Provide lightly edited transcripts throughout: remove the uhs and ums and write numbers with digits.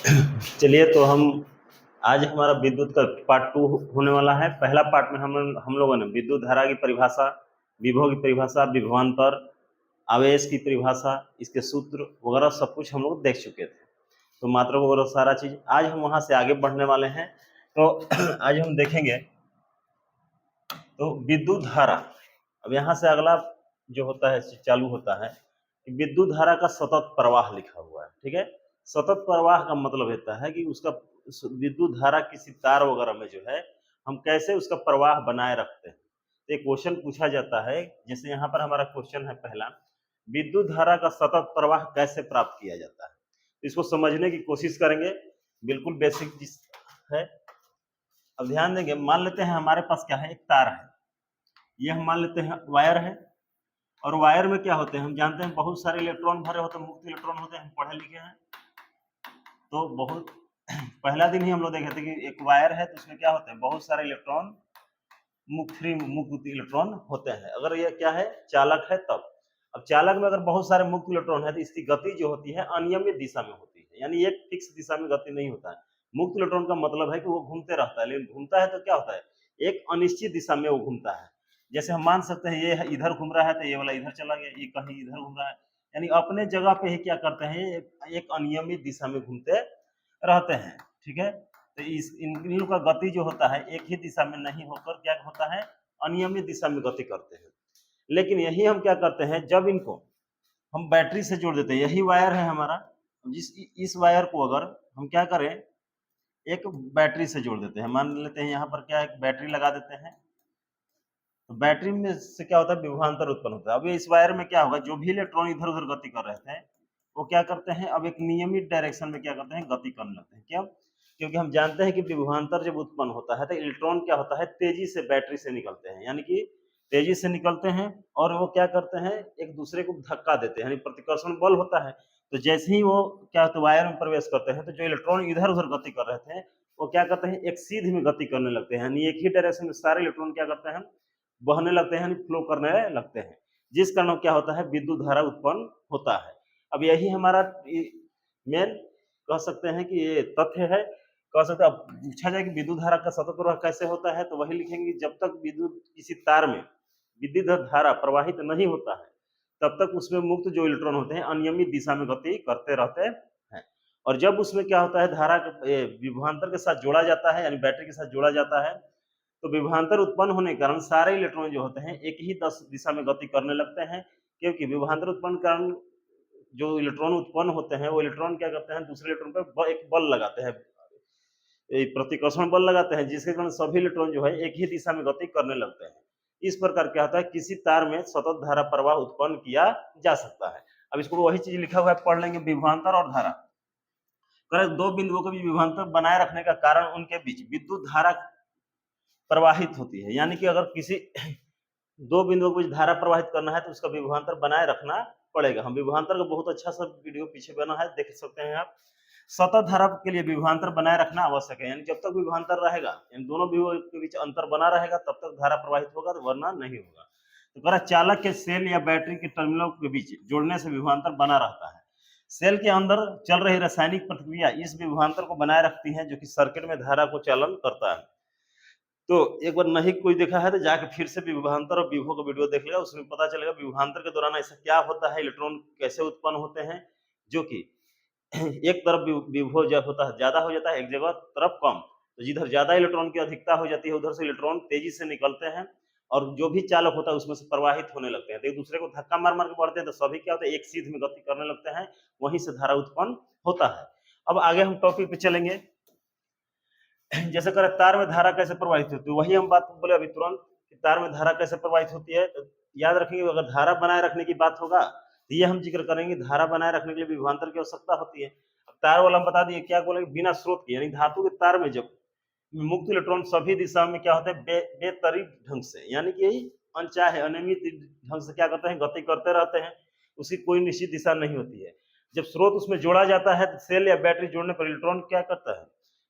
चलिए तो हम आज हमारा विद्युत का पार्ट 2 होने वाला है। पहला पार्ट में हम लोगों ने विद्युत धारा की परिभाषा, विभव की परिभाषा, विभवांतर, आवेश की परिभाषा, इसके सूत्र वगैरह सब कुछ हम लोग देख चुके थे। तो मात्रा वगैरह सारा चीज आज हम वहां से आगे बढ़ने वाले हैं। तो आज हम देखेंगे तो विद्युत धारा। अब यहाँ से अगला जो होता है चालू होता है कि विद्युत धारा का सतत प्रवाह लिखा हुआ है। ठीक है, सतत प्रवाह का मतलब होता है कि उसका विद्युत धारा किसी तार वगैरह में जो है हम कैसे उसका प्रवाह बनाए रखते हैं। तो एक क्वेश्चन पूछा जाता है, जैसे यहाँ पर हमारा क्वेश्चन है पहला, विद्युत धारा का सतत प्रवाह कैसे प्राप्त किया जाता है। तो इसको समझने की कोशिश करेंगे, बिल्कुल बेसिक है। अब ध्यान देंगे, मान लेते हैं हमारे पास क्या है, एक तार है, ये हम मान लेते हैं वायर है, और वायर में क्या होते हैं हम जानते हैं, बहुत सारे इलेक्ट्रॉन भरे होते हैं, मुक्त इलेक्ट्रॉन होते हैं, हम पढ़े लिखे हैं। तो बहुत पहला दिन ही हम लोग देखे थे कि एक वायर है तो उसमें क्या होता है, बहुत सारे इलेक्ट्रॉन मुक्त इलेक्ट्रॉन होते हैं। अगर ये क्या है, चालक है तब। अब चालक में अगर बहुत सारे मुक्त इलेक्ट्रॉन है तो इसकी गति जो होती है अनियमित दिशा में होती है, यानी एक फिक्स दिशा में गति नहीं होता है। मुक्त इलेक्ट्रॉन का मतलब है कि वो घूमते रहता है, लेकिन घूमता है तो क्या होता है, एक अनिश्चित दिशा में वो घूमता है। जैसे हम मान सकते हैं ये इधर घूम रहा है तो ये वाला इधर चला गया, ये कहीं इधर घूम रहा है, यानी अपने जगह पे ही क्या करते हैं, एक अनियमित दिशा में घूमते रहते हैं। ठीक है, तो इन का गति जो होता है एक ही दिशा में नहीं होकर क्या होता है, अनियमित दिशा में गति करते हैं। लेकिन यही हम क्या करते हैं, जब इनको हम बैटरी से जोड़ देते हैं, यही वायर है हमारा, इस वायर को अगर हम क्या करें, एक बैटरी से जोड़ देते हैं, मान लेते हैं यहाँ पर क्या एक बैटरी लगा देते हैं, तो बैटरी में से क्या होता है, विभवांतर उत्पन्न होता है। अब इस वायर में क्या होगा, जो भी इलेक्ट्रॉन इधर उधर गति कर रहे थे वो क्या करते हैं, अब एक नियमित डायरेक्शन में क्या करते हैं, गति करने लगते हैं। क्यों? क्योंकि हम जानते हैं कि विभवांतर जब उत्पन्न होता है तो इलेक्ट्रॉन क्या होता है, तेजी से बैटरी से निकलते हैं, यानी कि तेजी से निकलते हैं, और वो क्या करते हैं, एक दूसरे को धक्का देते हैं, यानी प्रतिकर्षण बल होता है। तो जैसे ही वो क्या होता है, वायर में प्रवेश करते हैं, तो जो इलेक्ट्रॉन इधर उधर गति कर रहे थे वो क्या करते हैं, एक सीधी में गति करने लगते हैं, यानी एक ही डायरेक्शन में सारे इलेक्ट्रॉन क्या करते हैं, बहने लगते हैं, यानी फ्लो करने लगते हैं, जिस कारण क्या होता है, विद्युत धारा उत्पन्न होता है। अब यही हमारा मेन कह सकते हैं कि ये तथ्य है। कह सकते हैं, अब पूछा जाए कि विद्युत धारा का सतत प्रवाह कैसे होता है, तो वही लिखेंगे, जब तक विद्युत किसी तार में विद्युत धारा प्रवाहित नहीं होता है तब तक उसमें मुक्त जो इलेक्ट्रॉन होते हैं अनियमित दिशा में गति करते रहते हैं। और जब उसमें क्या होता है, धारा विभवांतर के साथ जोड़ा जाता है, यानी बैटरी के साथ जोड़ा जाता है, तो विभवांतर उत्पन्न होने के कारण सारे इलेक्ट्रॉन जो होते हैं एक ही दिशा में गति करने लगते हैं। क्योंकि विभवांतर उत्पन्न कारण जो इलेक्ट्रॉन उत्पन्न होते हैं वो इलेक्ट्रॉन क्या करते हैं, दूसरे इलेक्ट्रॉन पर एक बल लगाते हैं, प्रतिकर्षण बल लगाते हैं, जिसके कारण सभी इलेक्ट्रॉन जो है एक ही दिशा में गति करने लगते हैं। इस प्रकार क्या होता है, किसी तार में सतत धारा प्रवाह उत्पन्न किया जा सकता है। अब इसको वही चीज लिखा हुआ है, पढ़ लेंगे, विभवांतर और धारा। दो बिंदुओं के बीच विभवांतर बनाए रखने का कारण उनके बीच विद्युत धारा प्रवाहित होती है, यानी कि अगर किसी दो बिंदुओं के बीच धारा प्रवाहित करना है तो उसका विभवांतर बनाए रखना पड़ेगा। हम विभवांतर का बहुत अच्छा सा वीडियो पीछे बना है, देख सकते हैं आप। सतत धारा के लिए विभवांतर बनाए रखना आवश्यक है, यानी जब तक विभवांतर रहेगा, यानी दोनों बिंदुओं के बीच अंतर बना रहेगा तब तक धारा प्रवाहित होगा, वरना नहीं होगा। तो कह रहा चालक के सेल या बैटरी के टर्मिनलों के बीच जोड़ने से विभवांतर बना रहता है। सेल के अंदर चल रही रासायनिक प्रतिक्रिया इस विभवांतर को बनाए रखती है, जो कि सर्किट में धारा को चालन करता है। तो एक बार नहीं कोई देखा है तो जाके फिर से विभवांतर और विभव का वीडियो देख लेगा, उसमें पता चलेगा विभवांतर के दौरान ऐसा क्या होता है, इलेक्ट्रॉन कैसे उत्पन्न होते हैं, जो कि एक तरफ विभव जब होता है ज्यादा हो जाता है, एक जगह तरफ कम, तो जिधर ज्यादा इलेक्ट्रॉन की अधिकता हो जाती है उधर से इलेक्ट्रॉन तेजी से निकलते हैं, और जो भी चालक होता है उसमें से प्रवाहित होने लगते हैं, तो एक दूसरे को धक्का मार मार के बढ़ते हैं, तो सभी क्या होता है, एक सीध में गति करने लगते हैं, वहीं से धारा उत्पन्न होता है। अब आगे हम टॉपिक पे चलेंगे। जैसे करें तार में धारा कैसे प्रवाहित होती है, वही हम बात बोले अभी तुरंत कि तार में धारा कैसे प्रवाहित होती है। तो याद रखेंगे, अगर धारा बनाए रखने की बात होगा तो ये हम जिक्र करेंगे, धारा बनाए रखने के लिए विभवांतर की आवश्यकता होती है। अब तार वाला हम बता दिए क्या बोलेंगे, बिना स्रोत के, यानी धातु के तार में जब मुक्त इलेक्ट्रॉन सभी दिशा में क्या होता है, बेतरतीब ढंग से, यानी कि अनचाहे अनियमित ढंग से क्या करते हैं, गति करते रहते हैं, उसकी कोई निश्चित दिशा नहीं होती है। जब स्रोत उसमें जोड़ा जाता है तो सेल या बैटरी जोड़ने पर इलेक्ट्रॉन क्या करता है,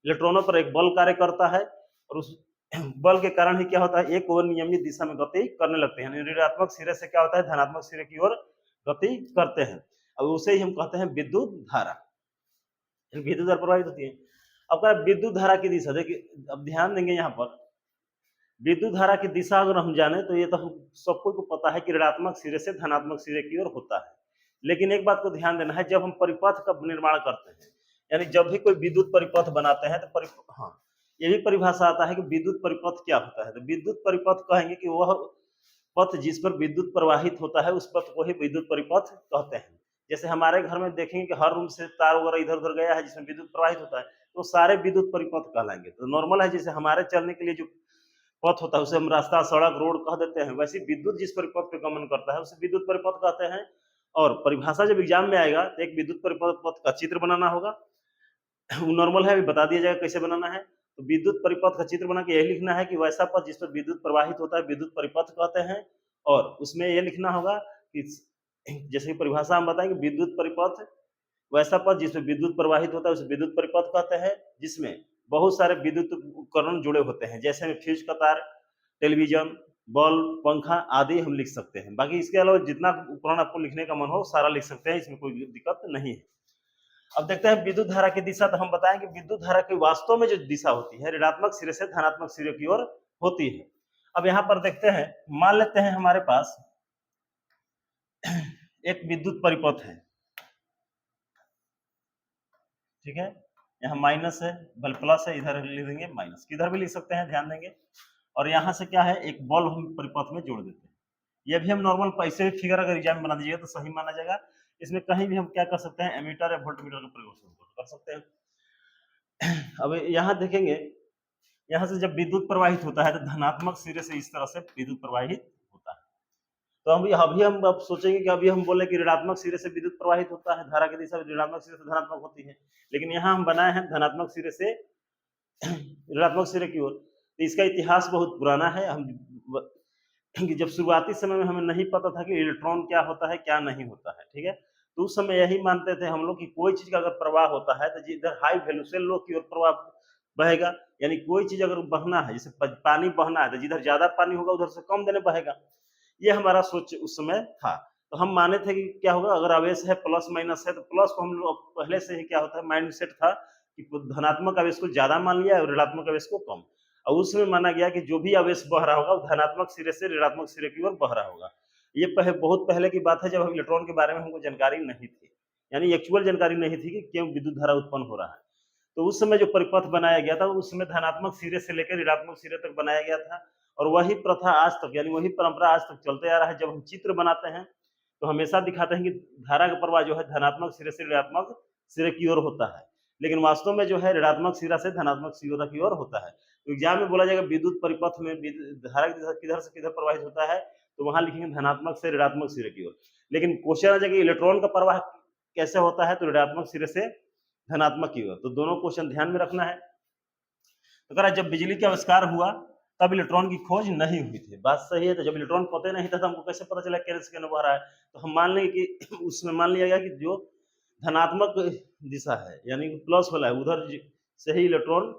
इलेक्ट्रॉनों पर एक बल कार्य करता है, और उस बल के कारण ही क्या होता है, एक और नियमित दिशा में गति करने लगते हैं, ऋणात्मक सिरे से क्या होता है, धनात्मक सिरे की ओर गति करते हैं। अब उसे ही हम कहते हैं विद्युत धारा। विद्युत धारा प्रवाहित होती है। अब क्या विद्युत धारा की दिशा, देखिए अब ध्यान देंगे यहाँ पर, विद्युत धारा की दिशा अगर हम जाने तो ये तो हम सबको को पता है कि ऋणात्मक सिरे से धनात्मक सिरे की ओर होता है। लेकिन एक बात को ध्यान देना है, जब हम परिपथ का निर्माण करते हैं, यानी जब भी कोई विद्युत परिपथ बनाते हैं तो हाँ, ये भी परिभाषा आता है कि विद्युत परिपथ क्या होता है। तो विद्युत परिपथ कहेंगे कि वह पथ जिस पर विद्युत प्रवाहित होता है उस पथ को ही विद्युत परिपथ कहते हैं। जैसे हमारे घर में देखेंगे कि हर रूम से तार वगैरह इधर उधर गया है जिसमें विद्युत प्रवाहित होता है, तो सारे विद्युत परिपथ कहलाएंगे। तो नॉर्मल है, जैसे हमारे चलने के लिए जो पथ होता है उसे हम रास्ता, सड़क, रोड कह देते हैं, वैसे विद्युत जिस परिपथ पे गमन करता है उसे विद्युत परिपथ कहते हैं। और परिभाषा जब एग्जाम में आएगा तो एक विद्युत परिपथ का चित्र बनाना होगा। नॉर्मल है, अभी बता दिया जाएगा कैसे बनाना है। तो विद्युत परिपथ का चित्र बना के यही लिखना है कि वैसा पथ जिस पर विद्युत प्रवाहित होता है विद्युत परिपथ कहते हैं। और उसमें यह लिखना होगा कि जैसे कि परिभाषा हम बताएंगे, विद्युत परिपथ वैसा पथ जिसमें विद्युत प्रवाहित होता है उसे विद्युत परिपथ कहते हैं, जिसमें बहुत सारे विद्युत उपकरण जुड़े होते हैं, जैसे फ्यूज का तार, टेलीविजन, बल्ब, पंखा आदि हम लिख सकते हैं। बाकी इसके अलावा जितना उपकरण आपको लिखने का मन हो सारा लिख सकते हैं, इसमें कोई दिक्कत नहीं है। अब देखते हैं विद्युत धारा की दिशा। तो हम बताएं कि विद्युत धारा की वास्तव में जो दिशा होती है ऋणात्मक सिरे से धनात्मक सिरे की ओर होती है। अब यहाँ पर देखते हैं, मान लेते हैं हमारे पास एक विद्युत परिपथ है, ठीक है, यहाँ माइनस है, बल प्लस है, इधर लिख देंगे माइनस, किधर भी लिख सकते हैं, ध्यान देंगे। और यहाँ से क्या है, एक बल्ब हम परिपथ में जोड़ देते हैं। ये भी हम नॉर्मल पैसे फिगर अगर एग्जाम में बना दीजिएगा तो सही माना जाएगा। इसमें कहीं भी हम क्या कर सकते हैं, एमीटर या वोल्टमीटर का प्रयोग कर सकते हैं। अब यहाँ देखेंगे, यहाँ से जब विद्युत प्रवाहित होता है तो धनात्मक सिरे से इस तरह से विद्युत प्रवाहित होता है। तो अभी हम अब सोचेंगे कि अभी हम बोले कि ऋणात्मक सिरे से विद्युत प्रवाहित होता है, धारा की दिशा ऋणात्मक सिरे से धनात्मक होती है, लेकिन यहाँ हम बनाए हैं धनात्मक सिरे से ऋणात्मक सिरे की ओर। तो इसका इतिहास बहुत पुराना है। हम कि जब शुरुआती समय में हमें नहीं पता था कि इलेक्ट्रॉन क्या होता है क्या नहीं होता है, ठीक है, तो उस समय यही मानते थे हम लोग कि कोई चीज का अगर प्रवाह होता है तो जिधर हाई वैल्यू से लो की ओर प्रवाह बहेगा। यानी कोई चीज अगर बहना है, जैसे पानी बहना है तो जिधर ज्यादा पानी होगा उधर से कम देने बहेगा। ये हमारा सोच उस समय था। तो हम माने थे कि क्या होगा, अगर आवेश है प्लस माइनस है तो प्लस को हम लोग पहले से ही क्या होता है माइंड सेट था कि धनात्मक आवेश को ज्यादा मान लिया और ऋणात्मक आवेश को कम। और उसमें माना गया कि जो भी आवेश बह रहा होगा वो धनात्मक सिरे से ऋणात्मक सिरे की ओर बह रहा होगा। ये बहुत पहले की बात है, जब हम इलेक्ट्रॉन के बारे में हमको जानकारी नहीं थी, यानी एक्चुअल जानकारी नहीं थी कि क्यों विद्युत धारा उत्पन्न हो रहा है। तो उस समय जो परिपथ बनाया गया था उस समय धनात्मक सिरे से लेकर ऋणात्मक सिरे तक बनाया गया था। और वही प्रथा आज तक, यानी वही परंपरा आज तक चलते आ रहा है। जब हम चित्र बनाते हैं तो हमेशा दिखाते हैं कि धारा का प्रवाह जो है धनात्मक सिरे से ऋणात्मक सिरे की ओर होता है, लेकिन वास्तव में जो है ऋणात्मक सिरा से धनात्मक सिरा की ओर होता है। तो एग्जाम में बोला जाएगा विद्युत परिपथ में धारा किधर से किधर प्रवाहित होता है, तो वहां लिखेंगे धनात्मक से ऋणात्मक सिरे की ओर। लेकिन क्वेश्चन आ जाएगा इलेक्ट्रॉन का प्रवाह कैसे होता है, तो ऋणात्मक सिरे से धनात्मक की ओर। तो दोनों क्वेश्चन ध्यान में रखना है। तो कह रहा जब बिजली का आविष्कार हुआ तब इलेक्ट्रॉन की खोज नहीं हुई थी। बात सही है। तो जब इलेक्ट्रॉन पता नहीं था तो हमको कैसे पता चला केंद्र से केंद्र बह रहा है। तो हम मान लेंगे कि उसमें मान लिया गया कि जो धनात्मक दिशा है यानी प्लस वाला है उधर से ही इलेक्ट्रॉन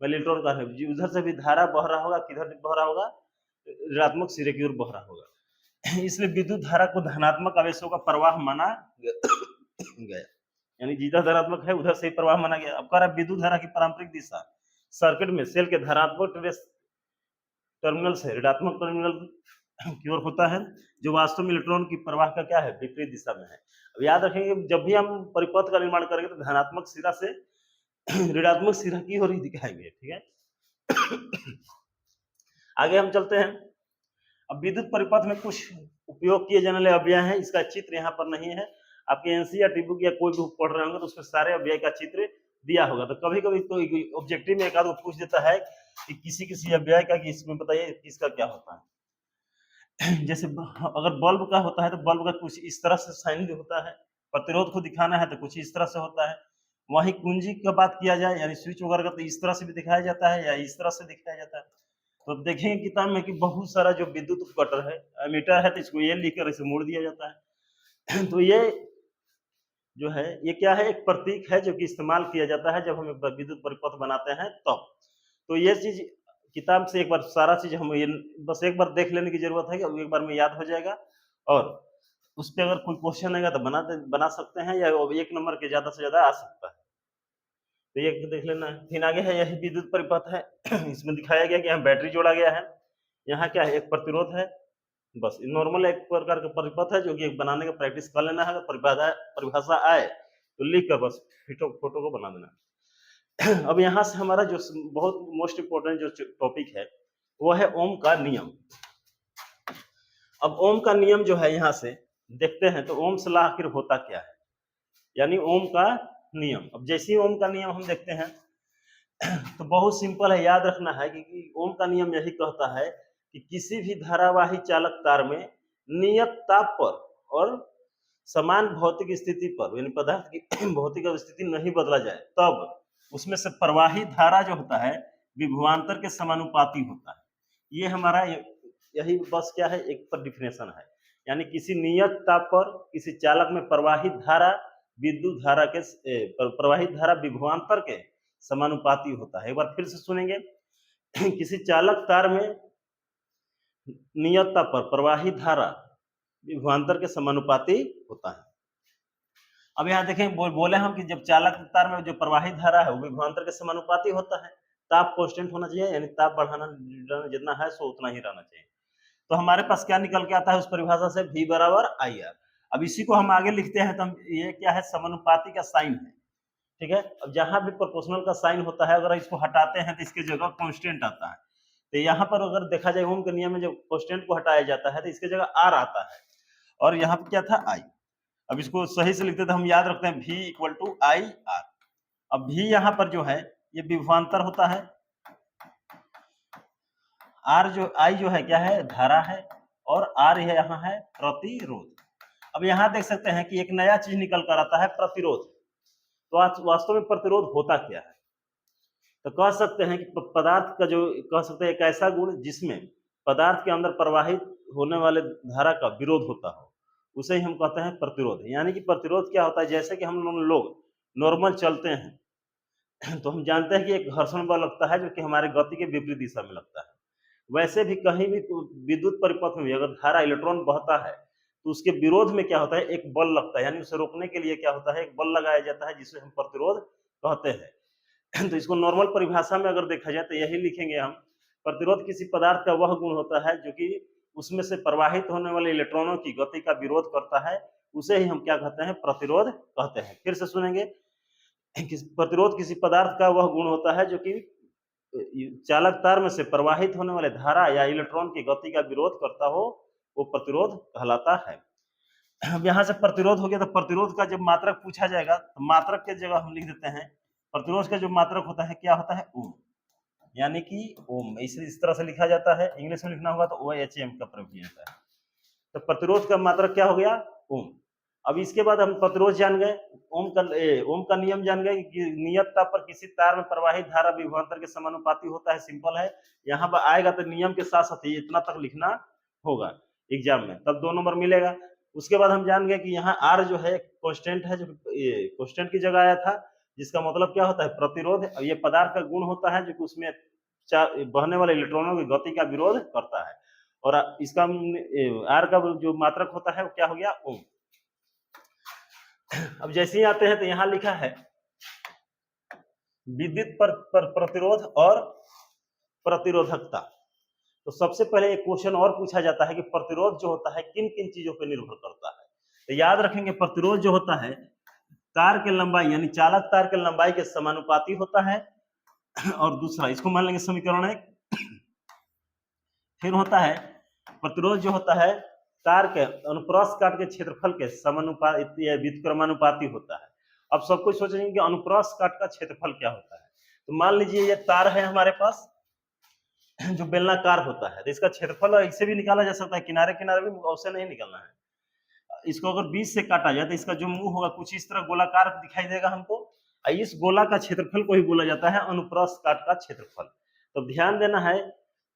का है, उधर से भी धारा बह रहा होगा, किधर बह रहा होगा, ऋणात्मक सिरे की ओर बह रहा होगा। इसलिए विद्युत धारा को धनात्मक आवेशों का प्रवाह माना गया, यानी जिधर धनात्मक है उधर से ही प्रवाह माना गया। अब कह रहा है विद्युत धारा की पारंपरिक दिशा सर्किट में सेल के धनात्मक टर्मिनल से ऋणात्मक टर्मिनल की ओर होता है, जो वास्तव में इलेक्ट्रॉन की प्रवाह का क्या है, विपरीत दिशा में है। अब याद रखेंगे जब भी हम परिपथ का निर्माण करेंगे तो धनात्मक सिरा से ऋणात्मक सिरा की ओर ही दिखाएंगे, ठीक है। आगे हम चलते हैं। अब विद्युत परिपथ में कुछ उपयोग किए जाने वाले अव्यय हैं, इसका चित्र यहाँ पर नहीं है। आपके एनसीईआरटी बुक या कोई भी पढ़ रहे होंगे तो उसमें सारे अव्यय का चित्र दिया होगा। तो कभी कभी तो ऑब्जेक्टिव में एक आध पूछ देता है कि किसी अव्यय का, कि इसमें बताइए किसका क्या होता है। जैसे अगर बल्ब का होता है तो बल्ब का कुछ इस तरह से साइन होता है, प्रतिरोध को दिखाना है तो कुछ इस तरह से होता है। वही कुंजी की बात किया जाए यानी स्विच वगैरह का तो इस तरह से भी दिखाया जाता है या इस तरह से दिखाया जाता है। तो देखेंगे किताब में कि बहुत सारा जो विद्युत उपकरण है, एमीटर है, तो इसको ये लिखकर इसे मोड़ दिया जाता है। तो ये जो है ये क्या है, एक प्रतीक है जो कि इस्तेमाल किया जाता है जब हम विद्युत परिपथ बनाते हैं तब। तो ये चीज किताब से एक बार सारा चीज हम ये बस एक बार देख लेने की जरूरत है कि एक बार में याद हो जाएगा। और उस पर अगर कोई क्वेश्चन आएगा तो बना सकते हैं या एक नंबर के ज्यादा से ज्यादा आ सकता है। तो ये देख लेना है। फिर आगे है यही विद्युत परिपथ है। इसमें दिखाया गया कि यहाँ बैटरी जोड़ा गया है, यहाँ क्या है एक प्रतिरोध है, बस नॉर्मल एक प्रकार का परिपथ है जो कि बनाने का प्रैक्टिस कर लेना है। अगर परिभाषा आए तो लिख कर बस फोटो को बना देना। अब यहाँ से हमारा जो बहुत मोस्ट इम्पोर्टेंट जो टॉपिक है वो है ओम का नियम। अब ओम का नियम जो है यहाँ से देखते हैं तो ओम सलाह आखिर होता क्या है, यानी ओम का नियम। अब जैसे ही ओम का नियम हम देखते हैं तो बहुत सिंपल है, याद रखना है कि ओम का नियम यही कहता है कि किसी भी धारावाही चालक तार में नियत ताप पर और समान भौतिक स्थिति पर, यानी पदार्थ की भौतिक स्थिति नहीं बदला जाए तब उसमें से प्रवाही धारा जो होता है विभवांतर के समानुपाती होता है। ये हमारा यही बस क्या है, एक पर डिफिनेशन है, यानी किसी नियत ताप पर किसी चालक में प्रवाहित धारा विद्युत धारा के प्रवाहित धारा विभवांतर के समानुपाती होता है। एक बार फिर से सुनेंगे। किसी चालक तार में नियत ताप पर प्रवाहित धारा विभवांतर के समानुपाती होता है। अब यहाँ देखें बोले हम कि जब चालक तार में जो प्रवाहित धारा है वो विभवांतर के समानुपाती होता है, ताप कांस्टेंट होना चाहिए, यानी ताप बढ़ाना जितना है सो उतना ही रहना चाहिए। तो हमारे पास क्या निकल के आता है उस परिभाषा से, V बराबर IR। अब इसी को हम आगे लिखते हैं तो ये क्या है, समानुपाती का साइन है, ठीक है। अब जहां भी प्रोपोर्शनल का साइन होता है अगर इसको हटाते हैं तो इसके जगह कांस्टेंट आता है। तो यहाँ पर अगर देखा जाए ओम के नियम में जब कांस्टेंट को हटाया जाता है तो इसके जगह R आता है, और यहाँ पे क्या था I। अब इसको सही से लिखते तो हम याद रखते हैं V इक्वल टू IR। अब V यहाँ पर जो है ये विभवांतर होता है, R जो I जो है क्या है, धारा है, और R है यहाँ है प्रतिरोध। अब यहाँ देख सकते हैं कि एक नया चीज निकल कर आता है, प्रतिरोध। तो वास्तव में प्रतिरोध होता क्या है, तो कह सकते हैं कि पदार्थ का जो कह सकते हैं एक ऐसा गुण जिसमें पदार्थ के अंदर प्रवाहित होने वाले धारा का विरोध होता हो, उसे ही हम कहते हैं प्रतिरोध। यानी कि प्रतिरोध क्या होता है, जैसे कि हम लोग नॉर्मल चलते हैं तो हम जानते हैं कि एक घर्षण बल लगता है जो कि हमारे गति के विपरीत दिशा में लगता है। वैसे भी कहीं भी विद्युत परिपथ में अगर धारा इलेक्ट्रॉन बहता है तो उसके विरोध में क्या होता है, एक बल लगता है, यानी उसे रोकने के लिए क्या होता है, एक बल लगाया जाता है जिसे हम प्रतिरोध कहते हैं। तो इसको नॉर्मल परिभाषा में अगर देखा जाए तो यही लिखेंगे हम, प्रतिरोध किसी पदार्थ का वह गुण होता है जो कि उसमें से प्रवाहित होने वाले इलेक्ट्रॉनों की गति का विरोध करता है, उसे ही हम क्या कहते हैं, प्रतिरोध कहते हैं। फिर से सुनेंगे, प्रतिरोध किसी पदार्थ का वह गुण होता है जो कि चालक तार में से प्रवाहित होने वाले धारा या इलेक्ट्रॉन की गति का विरोध करता हो, वो प्रतिरोध कहलाता है। अब यहाँ से प्रतिरोध हो गया, तो प्रतिरोध का जब मात्रक पूछा जाएगा तो मात्रक के जगह हम लिख देते हैं, प्रतिरोध का जो मात्रक होता है क्या होता है, ओम, यानी कि ओम। इस तरह से लिखा जाता है, इंग्लिश में लिखना होगा तो OHM का प्रयोग किया जाता है। तो प्रतिरोध का मात्रक क्या हो गया, ओम। अब इसके बाद हम प्रतिरोध जान गए, ओम का नियम जान गए कि नियत ताप पर किसी तार में प्रवाहित धारा विभवांतर के समानुपाती होता है। सिंपल है, यहाँ पर आएगा तो नियम के साथ साथ इतना तक लिखना होगा एग्जाम में, तब 2 नंबर मिलेगा। उसके बाद हम जान गए कि यहाँ R जो है कांस्टेंट है, जो कांस्टेंट की जगह आया था, जिसका मतलब क्या होता है, प्रतिरोध। ये पदार्थ का गुण होता है जो कि उसमें बहने वाले इलेक्ट्रॉनों की गति का विरोध करता है, और इसका R का जो मात्रक होता है वो क्या हो गया, ओम। अब जैसे ही आते हैं तो यहाँ लिखा है विद्युत पर प्रतिरोध और प्रतिरोधकता। तो सबसे पहले एक क्वेश्चन और पूछा जाता है कि प्रतिरोध जो होता है किन किन चीजों पर निर्भर करता है। तो याद रखेंगे, प्रतिरोध जो होता है तार के लंबाई, यानी चालक तार के लंबाई के समानुपाती होता है। और दूसरा, इसको मान लेंगे समीकरण 1। फिर होता है प्रतिरोध जो होता है तार के अनुप्रस्थ काट के क्षेत्रफल के समानुपाती या व्युत्क्रमानुपाती होता है। अब सब कुछ सोचेंगे कि अनुप्रस्थ काट का क्षेत्रफल क्या होता है। तो मान लीजिए ये तार है हमारे पास जो बेलनाकार होता है, तो इसका क्षेत्रफल इससे भी निकाला जा सकता है, किनारे किनारे भी उससे नहीं निकलना है। इसको अगर बीच से काटा जाए तो इसका जो मुंह होगा कुछ इस तरह गोलाकार दिखाई देगा हमको, इस गोला का क्षेत्रफल को ही बोला जाता है अनुप्रस्थ काट का क्षेत्रफल। तो ध्यान देना है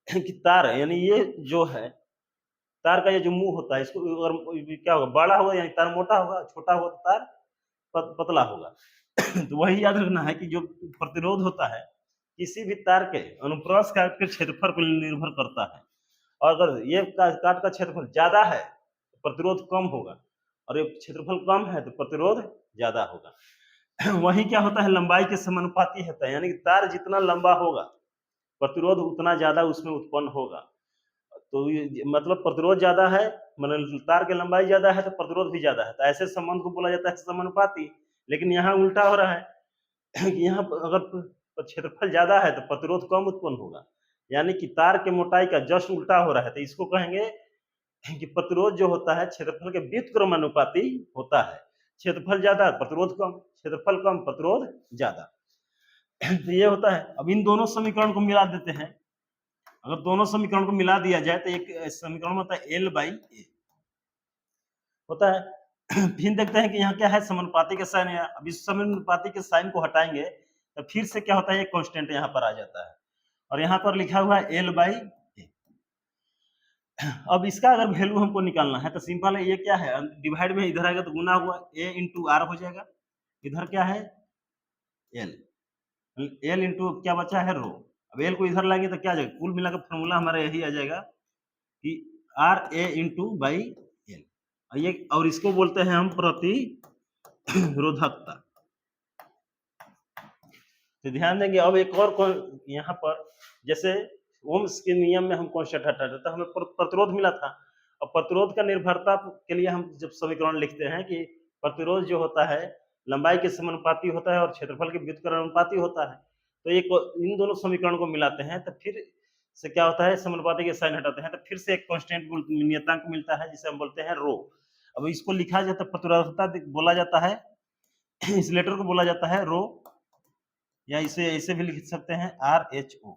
कि तार, यानी ये जो है तार का ये जो मुंह होता है, इसको अगर क्या होगा, बड़ा होगा यानी तार मोटा होगा, छोटा होगा तो तार पतला होगा। तो वही याद रखना है कि जो प्रतिरोध होता है किसी भी तार के अनुप्रस्थ काट के क्षेत्रफल पर निर्भर करता है, और अगर ये काट का क्षेत्रफल ज्यादा है तो प्रतिरोध कम होगा, और ये क्षेत्रफल कम है तो प्रतिरोध ज्यादा होगा। वही क्या होता है, लंबाई के समानुपाती होता है, यानी कि तार जितना लंबा होगा प्रतिरोध उतना ज्यादा उसमें उत्पन्न होगा। तो ये मतलब प्रतिरोध ज्यादा है, मतलब तार की लंबाई ज्यादा है तो प्रतिरोध भी ज्यादा है, तो ऐसे संबंध को बोला जाता है समानुपाती। लेकिन यहाँ उल्टा हो रहा है कि यहाँ पर अगर क्षेत्रफल ज्यादा है तो प्रतिरोध कम उत्पन्न होगा, यानी कि तार के मोटाई का जस्ट उल्टा हो रहा है। तो इसको कहेंगे कि प्रतिरोध जो होता है क्षेत्रफल के व्युत्क्रमानुपाती होता है। क्षेत्रफल ज्यादा प्रतिरोध कम, क्षेत्रफल कम प्रतिरोध ज्यादा। तो ये होता है। अब इन दोनों समीकरण को मिला देते हैं। अगर दोनों समीकरण को मिला दिया जाए तो एक समीकरण होता है एल बाई ए होता है। फिर देखते हैं कि यहाँ क्या है, समानुपाती के साइन है। अब इस समानुपाती के साइन को हटाएंगे तो फिर से क्या होता है, एक कांस्टेंट यहाँ पर आ जाता है और यहाँ पर लिखा हुआ है एल बाई ए। अब इसका अगर वैल्यू हमको निकालना है तो सिंपल है, ये क्या है, डिवाइड में इधर आएगा तो गुना हुआ ए इंटू आर हो जाएगा। इधर क्या है एल, एल इंटू क्या बचा है रो। अब एल को इधर लाएंगे तो क्या आ जाएगा, कुल मिलाकर फॉर्मूला हमारा यही आ जाएगा कि R A into by L. ये और इसको बोलते हैं हम प्रतिरोधकता। तो ध्यान देंगे। अब एक और यहाँ पर जैसे ओम्स के नियम में हम कांस्टेंट हटाते तो हमें प्रतिरोध मिला था। और प्रतिरोध का निर्भरता के लिए हम जब समीकरण लिखते हैं कि प्रतिरोध जो होता है लंबाई के समानुपाती होता है और क्षेत्रफल के व्युत्क्रमानुपाती होता है, तो एक इन दोनों समीकरण को मिलाते हैं तो फिर से क्या होता है, समानुपाती के साइन हटाते हैं तो फिर से एक कांस्टेंट नियतांक मिलता है जिसे हम बोलते हैं रो। अब इसको लिखा जाता है प्रतिरोधकता बोला जाता है, इस लेटर को बोला जाता है रो, या इसे ऐसे भी लिख सकते हैं आर एच ओ।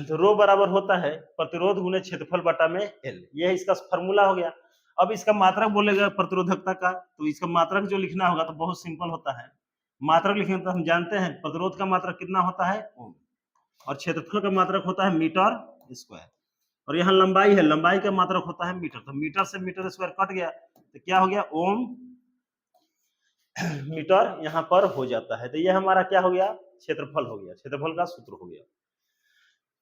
तो रो बराबर होता है प्रतिरोध गुने क्षेत्रफल बटा में एल, यह इसका फॉर्मूला हो गया। अब इसका मात्रक बोलेगा प्रतिरोधकता का, तो इसका मात्रक जो लिखना होगा तो बहुत सिंपल होता है। मात्रक लिखेंगे तो हम जानते हैं प्रतिरोध का मात्रक कितना होता है ओम, और क्षेत्रफल का मात्रक होता है मीटर स्क्वायर, और यहाँ लंबाई है, लंबाई का मात्रक होता है मीटर, तो मीटर से मीटर स्क्वायर कट गया तो क्या हो गया ओम मीटर यहाँ पर हो जाता है। तो ये हमारा क्या हो गया, क्षेत्रफल हो गया, क्षेत्रफल का सूत्र हो गया।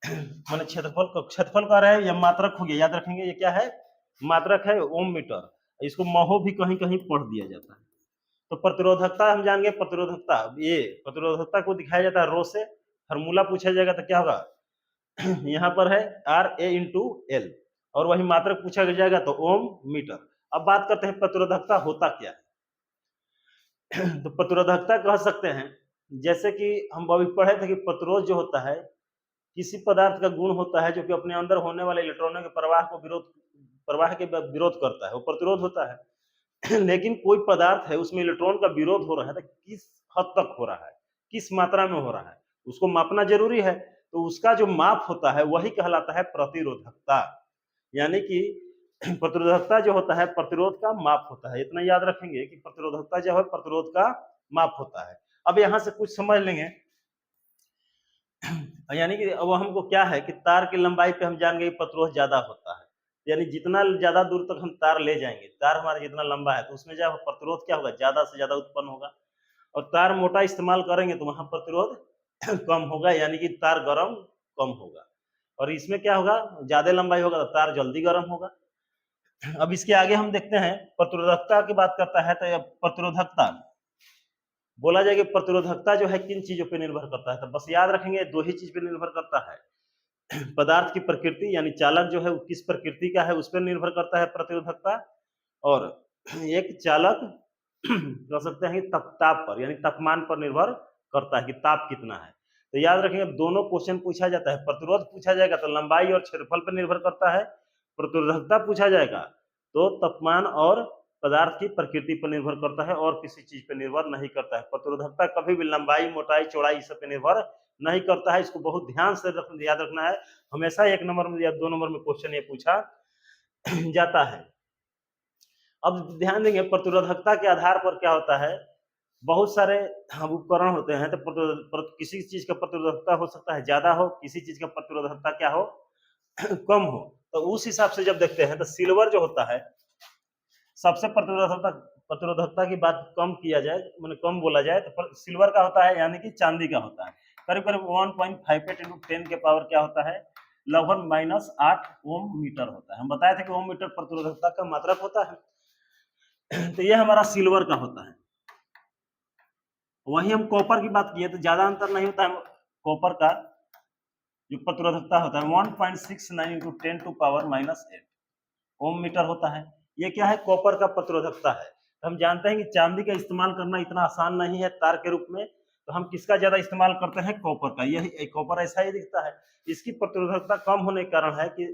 मैंने क्षेत्रफल का रहा है या मात्रक हो गया, याद रखेंगे ये क्या है, मात्रक है ओम मीटर। इसको महो भी कहीं कहीं पढ़ दिया जाता है। तो प्रतिरोधकता हम जान गए, प्रतिरोधकता ये प्रतिरोधकता को दिखाया जाता है रो से। फॉर्मूला पूछा जाएगा तो क्या होगा यहाँ पर है आर ए इंटू एल, और वही मात्रक पूछा जाएगा तो ओम मीटर। अब बात करते हैं प्रतिरोधकता होता क्या है। तो प्रतिरोधकता कह सकते हैं, जैसे कि हम अभी पढ़े थे कि प्रतिरोध जो होता है किसी पदार्थ का गुण होता है जो कि अपने अंदर होने वाले इलेक्ट्रॉनों के प्रवाह के विरोध करता है, वो प्रतिरोध होता है। लेकिन कोई पदार्थ है उसमें इलेक्ट्रॉन का विरोध हो रहा है तो किस हद तक हो रहा है, किस मात्रा में हो रहा है, उसको मापना जरूरी है। तो उसका जो माप होता है वही कहलाता है प्रतिरोधकता। यानी कि प्रतिरोधकता जो होता है प्रतिरोध का माप होता है। इतना याद रखेंगे कि प्रतिरोधकता जो है प्रतिरोध का माप होता है। अब यहाँ से कुछ समझ लेंगे, यानी कि अब हमको क्या है कि तार की लंबाई पे हम जान गए प्रतिरोध ज्यादा होता है, यानी जितना ज्यादा दूर तक हम तार ले जाएंगे, तार हमारा जितना लंबा है तो उसमें जो प्रतिरोध क्या होगा, ज्यादा से ज्यादा उत्पन्न होगा। और तार मोटा इस्तेमाल करेंगे तो वहां प्रतिरोध कम होगा, यानी कि तार गर्म कम होगा। और इसमें क्या होगा, ज्यादा लंबाई होगा तो तार जल्दी गर्म होगा। अब इसके आगे हम देखते हैं प्रतिरोधकता की बात करता है तो प्रतिरोधकता बोला जाए कि प्रतिरोधकता जो है किन चीजों पर निर्भर करता है, तो बस याद रखेंगे दो ही चीज पर निर्भर करता है। पदार्थ की प्रकृति यानी चालक जो है वो किस प्रकृति का है उस पर निर्भर करता है प्रतिरोधकता, और एक चालक कह सकते हैं ताप पर यानी तापमान पर निर्भर करता है कि ताप कितना है। तो याद रखेंगे दोनों क्वेश्चन पूछा जाता है, प्रतिरोध पूछा जाएगा तो लंबाई और क्षेत्रफल पर निर्भर करता है, प्रतिरोधकता पूछा जाएगा तो तापमान और पदार्थ की प्रकृति पर निर्भर करता है और किसी चीज पर निर्भर नहीं करता है। प्रतिरोधकता कभी भी लंबाई मोटाई चौड़ाई सब पे निर्भर नहीं करता है, इसको बहुत ध्यान से याद रखना है। हमेशा एक नंबर में या दो नंबर में क्वेश्चन ये पूछा जाता है। अब ध्यान देंगे प्रतिरोधकता के आधार पर क्या होता है, बहुत सारे उपकरण होते हैं तो किसी चीज का प्रतिरोधकता हो सकता है ज्यादा हो, किसी चीज का प्रतिरोधकता क्या हो कम हो। तो उस हिसाब से जब देखते हैं तो सिल्वर जो होता है सबसे प्रतिरोधकता की बात कम किया जाए, मैंने कम बोला जाए तो सिल्वर का होता है, यानी कि चांदी का होता है। करीब करीब 1.58 into 10 के पावर क्या होता है, लगभग -8 ओम मीटर होता है। हम बताए थे कि ओम मीटर प्रतिरोधकता का मात्रक होता है। तो ये हमारा सिल्वर का होता है। वहीं हम कॉपर की बात किए तो ज्यादा अंतर नहीं होता है। कॉपर का जो प्रतिरोधकता होता है 1.69 into 10 to power -8 ohm metre होता है। ये क्या है, कॉपर का प्रतिरोधकता है। तो हम जानते हैं कि चांदी का इस्तेमाल करना इतना आसान नहीं है तार के रूप में, तो हम किसका ज्यादा इस्तेमाल करते हैं, कॉपर का। यही कॉपर ऐसा ही दिखता है। इसकी प्रतिरोधकता कम होने के कारण है कि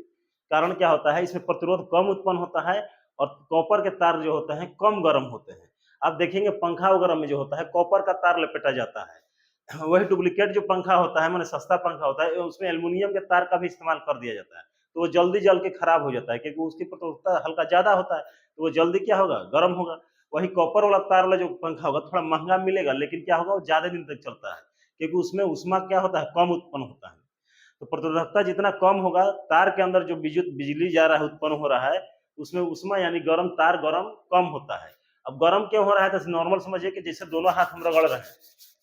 कारण क्या होता है, इसमें प्रतिरोध कम उत्पन्न होता है और कॉपर के तार जो होते हैं कम गर्म होते हैं। आप देखेंगे पंखा वगैरह में जो होता है कॉपर का तार लपेटा जाता है। वही डुप्लीकेट जो पंखा होता है, माने सस्ता पंखा होता है, उसमें एल्युमिनियम के तार का भी इस्तेमाल कर दिया जाता है। तो वो जल्दी जल के खराब हो जाता है क्योंकि उसकी प्रतिरोधकता हल्का ज्यादा होता है, तो वो जल्दी क्या होगा, गर्म होगा। वही कॉपर वाला तार वाला जो पंखा होगा थोड़ा महंगा मिलेगा, लेकिन क्या होगा, वो ज्यादा दिन तक चलता है क्योंकि उसमें ऊष्मा क्या होता है, कम उत्पन्न होता है। तो प्रतिरोधकता जितना कम होगा, तार के अंदर जो विद्युत बिजली जा रहा है, उत्पन्न हो रहा है, उसमें ऊष्मा यानी गर्म, तार गर्म कम होता है। अब गर्म क्यों हो रहा है, तो नॉर्मल समझिए कि जैसे दोनों हाथ हम रगड़ रहे हैं,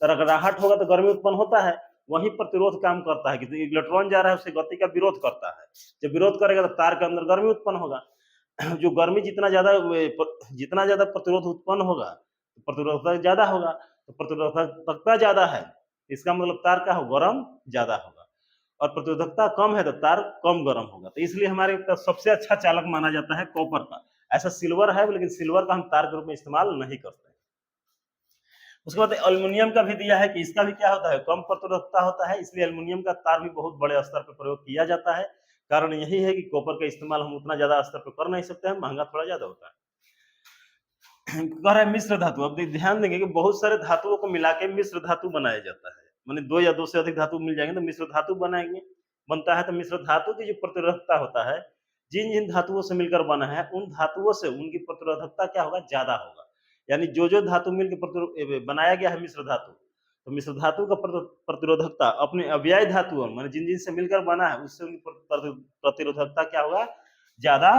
तो रगड़ाहट होगा तो गर्मी उत्पन्न होता है। वही प्रतिरोध काम करता है कि इलेक्ट्रॉन जा रहा है उससे गति का विरोध करता है। जब विरोध करेगा तो तार के अंदर गर्मी उत्पन्न होगा। जो गर्मी जितना ज्यादा प्रतिरोध उत्पन्न होगा, तो प्रतिरोधकता ज्यादा होगा। तो प्रतिरोधकता ज्यादा है, इसका मतलब तार का हो गर्म ज्यादा होगा, और प्रतिरोधकता कम है तो तार कम गर्म होगा। तो इसलिए हमारे पास सबसे अच्छा चालक माना जाता है कॉपर का। ऐसा सिल्वर है, लेकिन सिल्वर का हम तार के रूप में इस्तेमाल नहीं करते। उसके बाद एल्युमिनियम का भी दिया है कि इसका भी क्या होता है, कम प्रतिरोधकता होता है, इसलिए एल्युमिनियम का तार भी बहुत बड़े स्तर पर प्रयोग किया जाता है। कारण यही है कि कॉपर का इस्तेमाल हम उतना ज्यादा स्तर पर कर नहीं सकते हैं, महंगा थोड़ा ज्यादा होता है। कह रहा है मिश्र धातु। अब ध्यान देंगे कि बहुत सारे धातुओं को मिला के मिश्र धातु बनाया जाता है, माने दो या दो से अधिक धातु मिल जाएंगे तो मिश्र धातु बनाएंगे बनता है। तो मिश्र धातु की जो प्रतिरोधकता होता है, जिन जिन धातुओं से मिलकर बना है उन धातुओं से उनकी प्रतिरोधकता क्या होगा, ज्यादा होगा। यानी जो धातु मिलकर बनाया गया है मिश्र धातु, तो मिश्र धातु का प्रतिरोधकता अपने अव्यय धातुओं माने जिन जिन से मिलकर बना है उससे उनकी प्रतिरोधकता क्या होगा, ज्यादा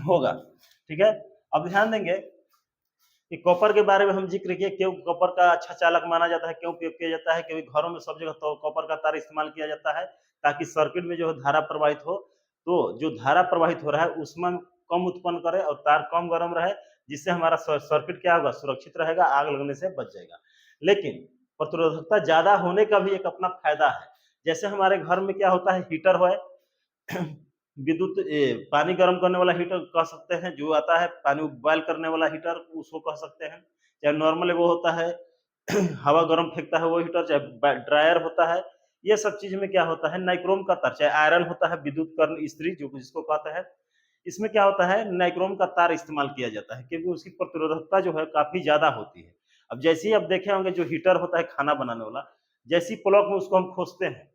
होगा। ठीक है। अब ध्यान देंगे कि कॉपर के बारे में हम जिक्र किए, क्यों कॉपर का अच्छा चालक माना जाता है, क्यों उपयोग किया जाता है, क्योंकि घरों में सब जगह तो कॉपर का तार इस्तेमाल किया जाता है ताकि सर्किट में जो धारा प्रवाहित हो, तो जो धारा प्रवाहित हो रहा है उसमें कम उत्पन्न करे और तार कम गर्म रहे, जिससे हमारा सर्किट क्या होगा, सुरक्षित रहेगा, आग लगने से बच जाएगा। लेकिन प्रतिरोधकता ज्यादा होने का भी एक अपना फायदा है। जैसे हमारे घर में क्या होता है, हीटर है, विद्युत पानी गर्म करने वाला हीटर कह सकते हैं, जो आता है पानी बॉयल करने वाला हीटर उसको कह सकते हैं। चाहे नॉर्मल वो होता है हवा गर्म फेंकता है वो हीटर, चाहे ड्रायर होता है। ये सब चीज में क्या होता है, नाइक्रोम का तार, चाहे आयरन होता है, विद्युत कर्ण इस्त्री जो जिसको कहते हैं, इसमें क्या होता है, नाइक्रोम का तार इस्तेमाल किया जाता है क्योंकि उसकी प्रतिरोधकता जो है काफी ज्यादा होती है। अब जैसे ही आप देखे होंगे जो हीटर होता है खाना बनाने वाला, जैसी प्लग में उसको हम खोजते हैं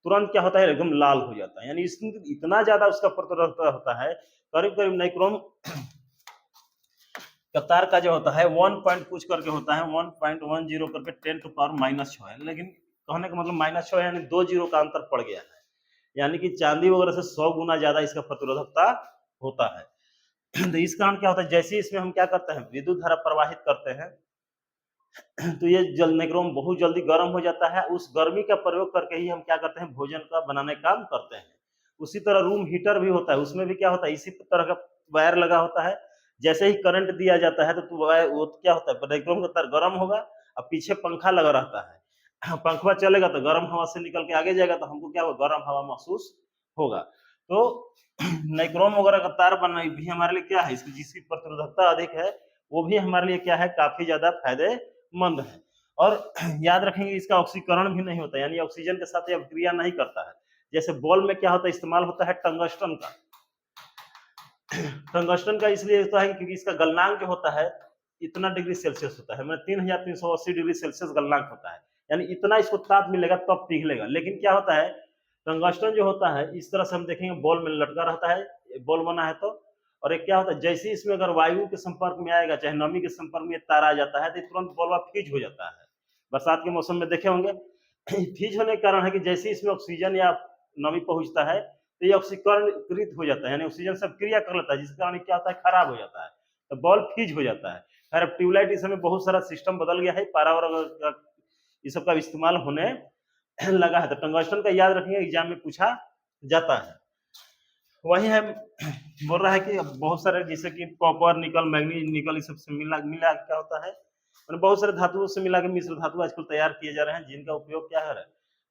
तुरंत क्या होता है, एकदम लाल हो जाता है। यानी इसमें इतना ज्यादा उसका प्रतिरोधकता होता है, करीब करीब नाइक्रोम का तार का जो होता है 1 पॉइंट कुछ करके होता है, 1.10 करके 10 टू पावर -6 है। लेकिन कहने का मतलब -6 यानी 2 जीरो का अंतर पड़ गया है, यानी कि चांदी वगैरह से 100 गुना ज्यादा इसका प्रतिरोधकता होता है। तो इस कारण क्या होता है, जैसे इसमें हम क्या करते हैं, विद्युत धारा प्रवाहित करते हैं, तो ये नाइक्रोम बहुत जल्दी गर्म हो जाता है। उस गर्मी का प्रयोग करके ही हम क्या करते हैं, भोजन का बनाने का काम करते हैं। उसी तरह रूम हीटर भी होता है, उसमें भी क्या होता है, इसी तरह का वायर लगा होता है। जैसे ही करंट दिया जाता है तो वो क्या होता है, नाइक्रोम का तार गर्म होगा और पीछे पंखा लगा रहता है, पंखा चलेगा तो गर्म हवा से निकल के आगे जाएगा, तो हमको क्या होगा, गर्म हवा महसूस होगा। तो नाइक्रोम वगैरह का तार बनना भी हमारे लिए क्या है, जिसकी प्रतिरोधकता अधिक है, वो भी हमारे लिए क्या है, काफी ज्यादा फायदेमंद है। और याद रखेंगे इसका ऑक्सीकरण भी नहीं होता, यानी ऑक्सीजन के साथ यह क्रिया नहीं करता है। जैसे बॉल में क्या होता है, इस्तेमाल होता है टंगस्टन का। टंगस्टन का इसलिए होता है क्योंकि इसका गलनांक जो होता है इतना डिग्री सेल्सियस होता है, मतलब 3380 डिग्री सेल्सियस गलनांक होता है, यानी इतना इसको ताप मिलेगा तब पिघलेगा। लेकिन क्या होता है, टंगस्टन जो होता है इस तरह से हम देखेंगे बॉल में लटका रहता है, बॉल बना है तो, और एक क्या होता है, जैसे इसमें अगर वायु के संपर्क में आएगा, चाहे नमी के संपर्क में तार आ जाता है, तो तुरंत बॉल फ्रीज हो जाता है। बरसात के मौसम में देखे होंगे फ्रीज होने के कारण है कि जैसे इसमें ऑक्सीजन या नमी पहुंचता है तो ये ऑक्सीकरणकृत हो जाता है, यानी ऑक्सीजन सब क्रिया कर लेता है, जिसके कारण क्या होता है, खराब हो जाता है, तो बॉल फ्रीज हो जाता है। खैर अब ट्यूबलाइट इस समय बहुत सारा सिस्टम बदल गया है, पारा और इस सब का इस्तेमाल होने लगा है। तो टंगस्टन का याद रखिए, एग्जाम में पूछा जाता है। वही है, बोल रहा है कि बहुत सारे जैसे कि कॉपर, निकल, मैग्नीज, निकल, इस सब से मिला मिला क्या होता है, मैंने बहुत सारे धातुओं से मिला के मिश्र धातु आजकल तैयार किए जा रहे हैं, जिनका उपयोग क्या है,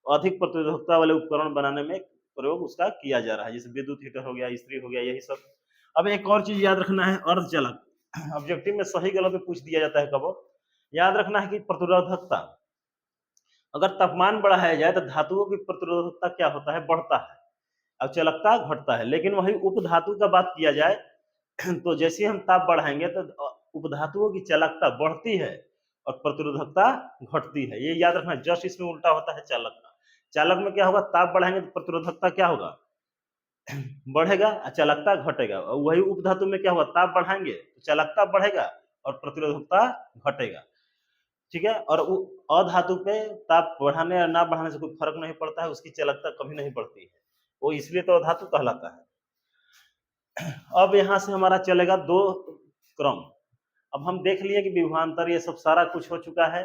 अधिक प्रतिरोधकता वाले उपकरण बनाने में प्रयोग उसका किया जा रहा है, जैसे विद्युत हीटर हो गया, इस्त्री हो गया, यही सब। अब एक और चीज याद रखना है, अर्धचालक। ऑब्जेक्टिव में सही गलत में पूछ दिया जाता है कबो। याद रखना है कि प्रतिरोधकता, अगर तापमान बढ़ाया जाए तो धातुओं की प्रतिरोधकता क्या होता है, बढ़ता है, अब चालकता घटता है। लेकिन वही उपधातु का बात किया जाए तो जैसे हम ताप बढ़ाएंगे तो उपधातुओं की चालकता बढ़ती है और प्रतिरोधकता घटती है। ये याद रखना, जस्ट इसमें उल्टा होता है चालक का। चालक में क्या होगा, ताप बढ़ाएंगे तो प्रतिरोधकता क्या होगा, बढ़ेगा, चालकता घटेगा। और वही उपधातु में क्या होगा, ताप बढ़ाएंगे तो चालकता बढ़ेगा और प्रतिरोधकता घटेगा। ठीक है, और अधातु पे ताप बढ़ाने या ना बढ़ाने से कोई फर्क नहीं पड़ता है, उसकी चालकता कभी नहीं बढ़ती है, वो इसलिए तो अधातु कहलाता है। अब यहाँ से हमारा चलेगा दो क्रम। अब हम देख लिए कि विभवांतर, ये सब सारा कुछ हो चुका है,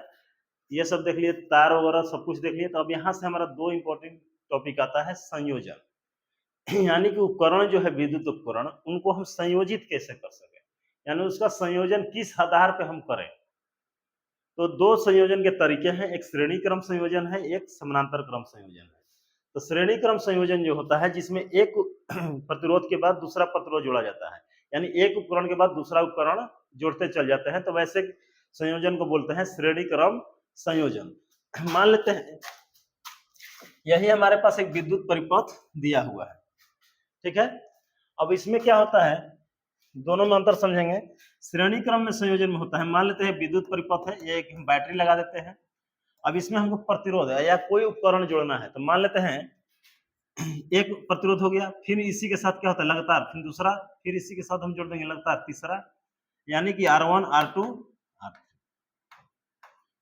ये सब देख लिए, तार वगैरह सब कुछ देख लिए। तो अब यहाँ से हमारा दो इंपॉर्टेंट टॉपिक आता है, संयोजन। यानी कि उपकरण जो है विद्युत उपकरण, उनको हम संयोजित कैसे कर सके, यानी उसका संयोजन किस आधार पे हम करें। तो दो संयोजन के तरीके हैं, एक श्रेणी क्रम संयोजन है, एक समानांतर क्रम संयोजन है। तो श्रेणी क्रम संयोजन जो होता है, जिसमें एक प्रतिरोध के बाद दूसरा प्रतिरोध जोड़ा जाता है, यानी एक उपकरण के बाद दूसरा उपकरण जोड़ते चल जाते हैं, तो वैसे संयोजन को बोलते हैं श्रेणी क्रम संयोजन। मान लेते हैं यही हमारे पास एक विद्युत परिपथ दिया हुआ है, ठीक है। अब इसमें क्या होता है, दोनों में अंतर समझेंगे। श्रेणी क्रम में संयोजन में होता है, मान लेते हैं विद्युत परिपथ है, ये एक बैटरी लगा देते हैं। अब इसमें हमको प्रतिरोध है या कोई उपकरण जोड़ना है, तो मान लेते हैं एक प्रतिरोध हो गया, फिर इसी के साथ क्या होता है लगातार, फिर दूसरा, फिर इसी के साथ हम जोड़ देंगे लगातार तीसरा, यानी कि R1 R2 R3,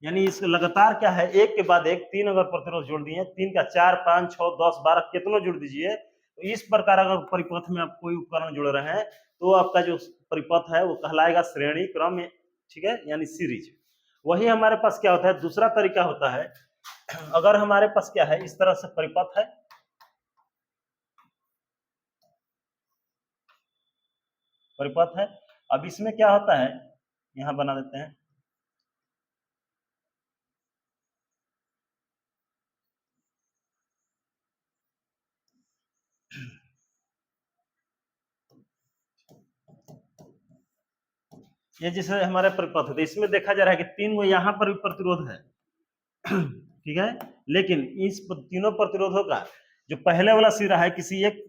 यानी इस लगातार क्या है, एक के बाद एक तीन अगर प्रतिरोध जोड़ दिए, तीन का 4 5 6 10 12 कितना जोड़ दीजिए, तो इस प्रकार अगर परिपथ में आप कोई उपकरण जोड़ रहे हैं तो आपका जो परिपथ है वो कहलाएगा श्रेणी क्रम, ठीक है, यानी सीरीज। वही हमारे पास क्या होता है, दूसरा तरीका होता है, अगर हमारे पास क्या है, इस तरह से परिपथ है, परिपथ है। अब इसमें क्या होता है, यहां बना देते हैं, ये जैसे हमारे परिपथ है, इसमें देखा जा रहा है कि तीन वो यहाँ पर भी प्रतिरोध है, ठीक है, लेकिन इस तीनों प्रतिरोधों का जो पहले वाला सिरा है किसी एक